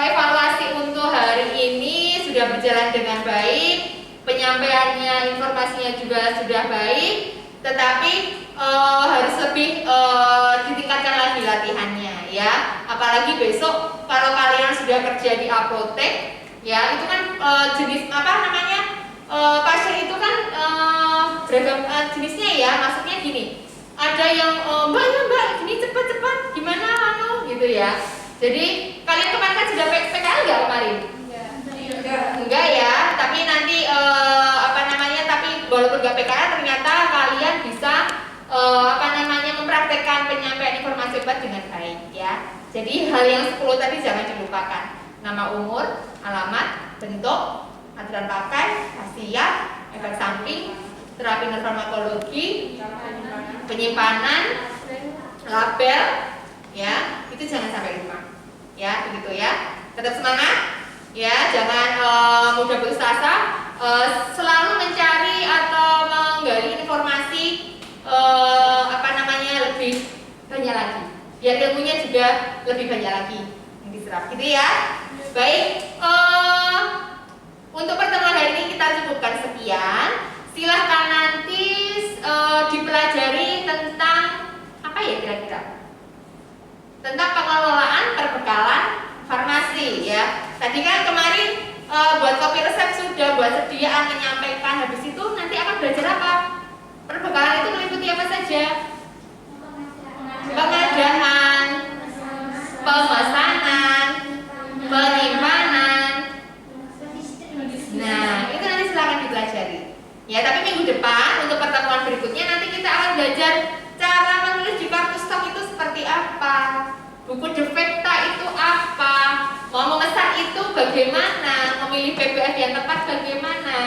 evaluasi untuk hari ini sudah berjalan dengan baik, penyampaiannya, informasinya juga sudah baik, tetapi harus lebih ditingkatkan lagi latihannya ya. Apalagi besok kalau kalian sudah kerja di apotek ya, itu kan jenis apa namanya, pasien itu kan beragam jenisnya ya. Maksudnya gini, ada yang mbak gini cepet gimana gitu ya. Jadi kalian kemarin kan sudah PKL nggak kemarin? Enggak ya, tapi nanti tapi walaupun nggak PKL ternyata kalian bisa mempraktekkan penyampaian informasi obat dengan baik ya. Jadi hal yang 10 tadi jangan dilupakan. Nama umur, alamat, bentuk, aturan pakai, khasiat, efek samping, terapi non farmakologi, penyimpanan, label, ya itu jangan sampai lupa, ya begitu ya. Tetap semangat, ya jangan mudah putus asa, selalu mencari atau menggali informasi lebih banyak lagi, biar ilmunya juga lebih banyak lagi yang diserap, gitu ya. Baik, untuk pertemuan hari ini kita cukupkan sekian. Silahkan nanti dipelajari tentang apa ya kira-kira? Tentang pengelolaan perbekalan farmasi ya. Tadi kan kemarin buat kopi resep sudah, buat sediaan, menyampaikan. Habis itu nanti akan belajar apa? Perbekalan itu meliputi apa saja? Pengadaan, pemesanan, penyimpanan. Nah, itu nanti silakan dipelajari. Ya, tapi minggu depan untuk pertemuan berikutnya nanti kita akan belajar cara menulis di kartu stok itu seperti apa, buku defekta itu apa, mau memesan itu bagaimana, memilih PBF yang tepat bagaimana.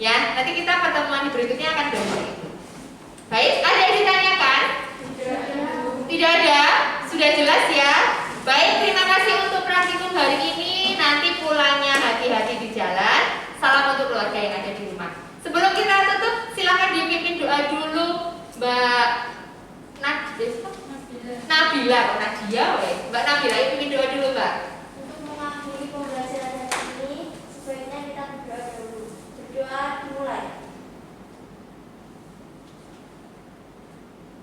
Ya, nanti kita pertemuan berikutnya akan belajar itu. Baik, ada yang ditanyakan? Tidak ada? Sudah jelas ya? Baik, terima kasih untuk praktikum hari ini. Nanti pulangnya hati-hati di jalan. Salam untuk keluarga yang ada di rumah. Sebelum kita tutup, silakan dipimpin doa dulu Mbak Nabila, kok Nadia weh. Mbak Nabila, yuk pimpin doa dulu Mbak. Untuk mengakhiri pembelajaran hari ini, sebaiknya kita berdoa dulu. Berdoa dimulai.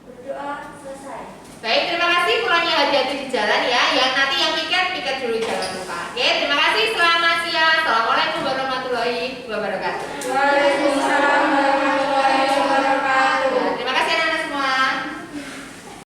Berdoa selesai. Baik, terima kasih. Pulangnya hati-hati di jalan ya. Yang nanti yang pikir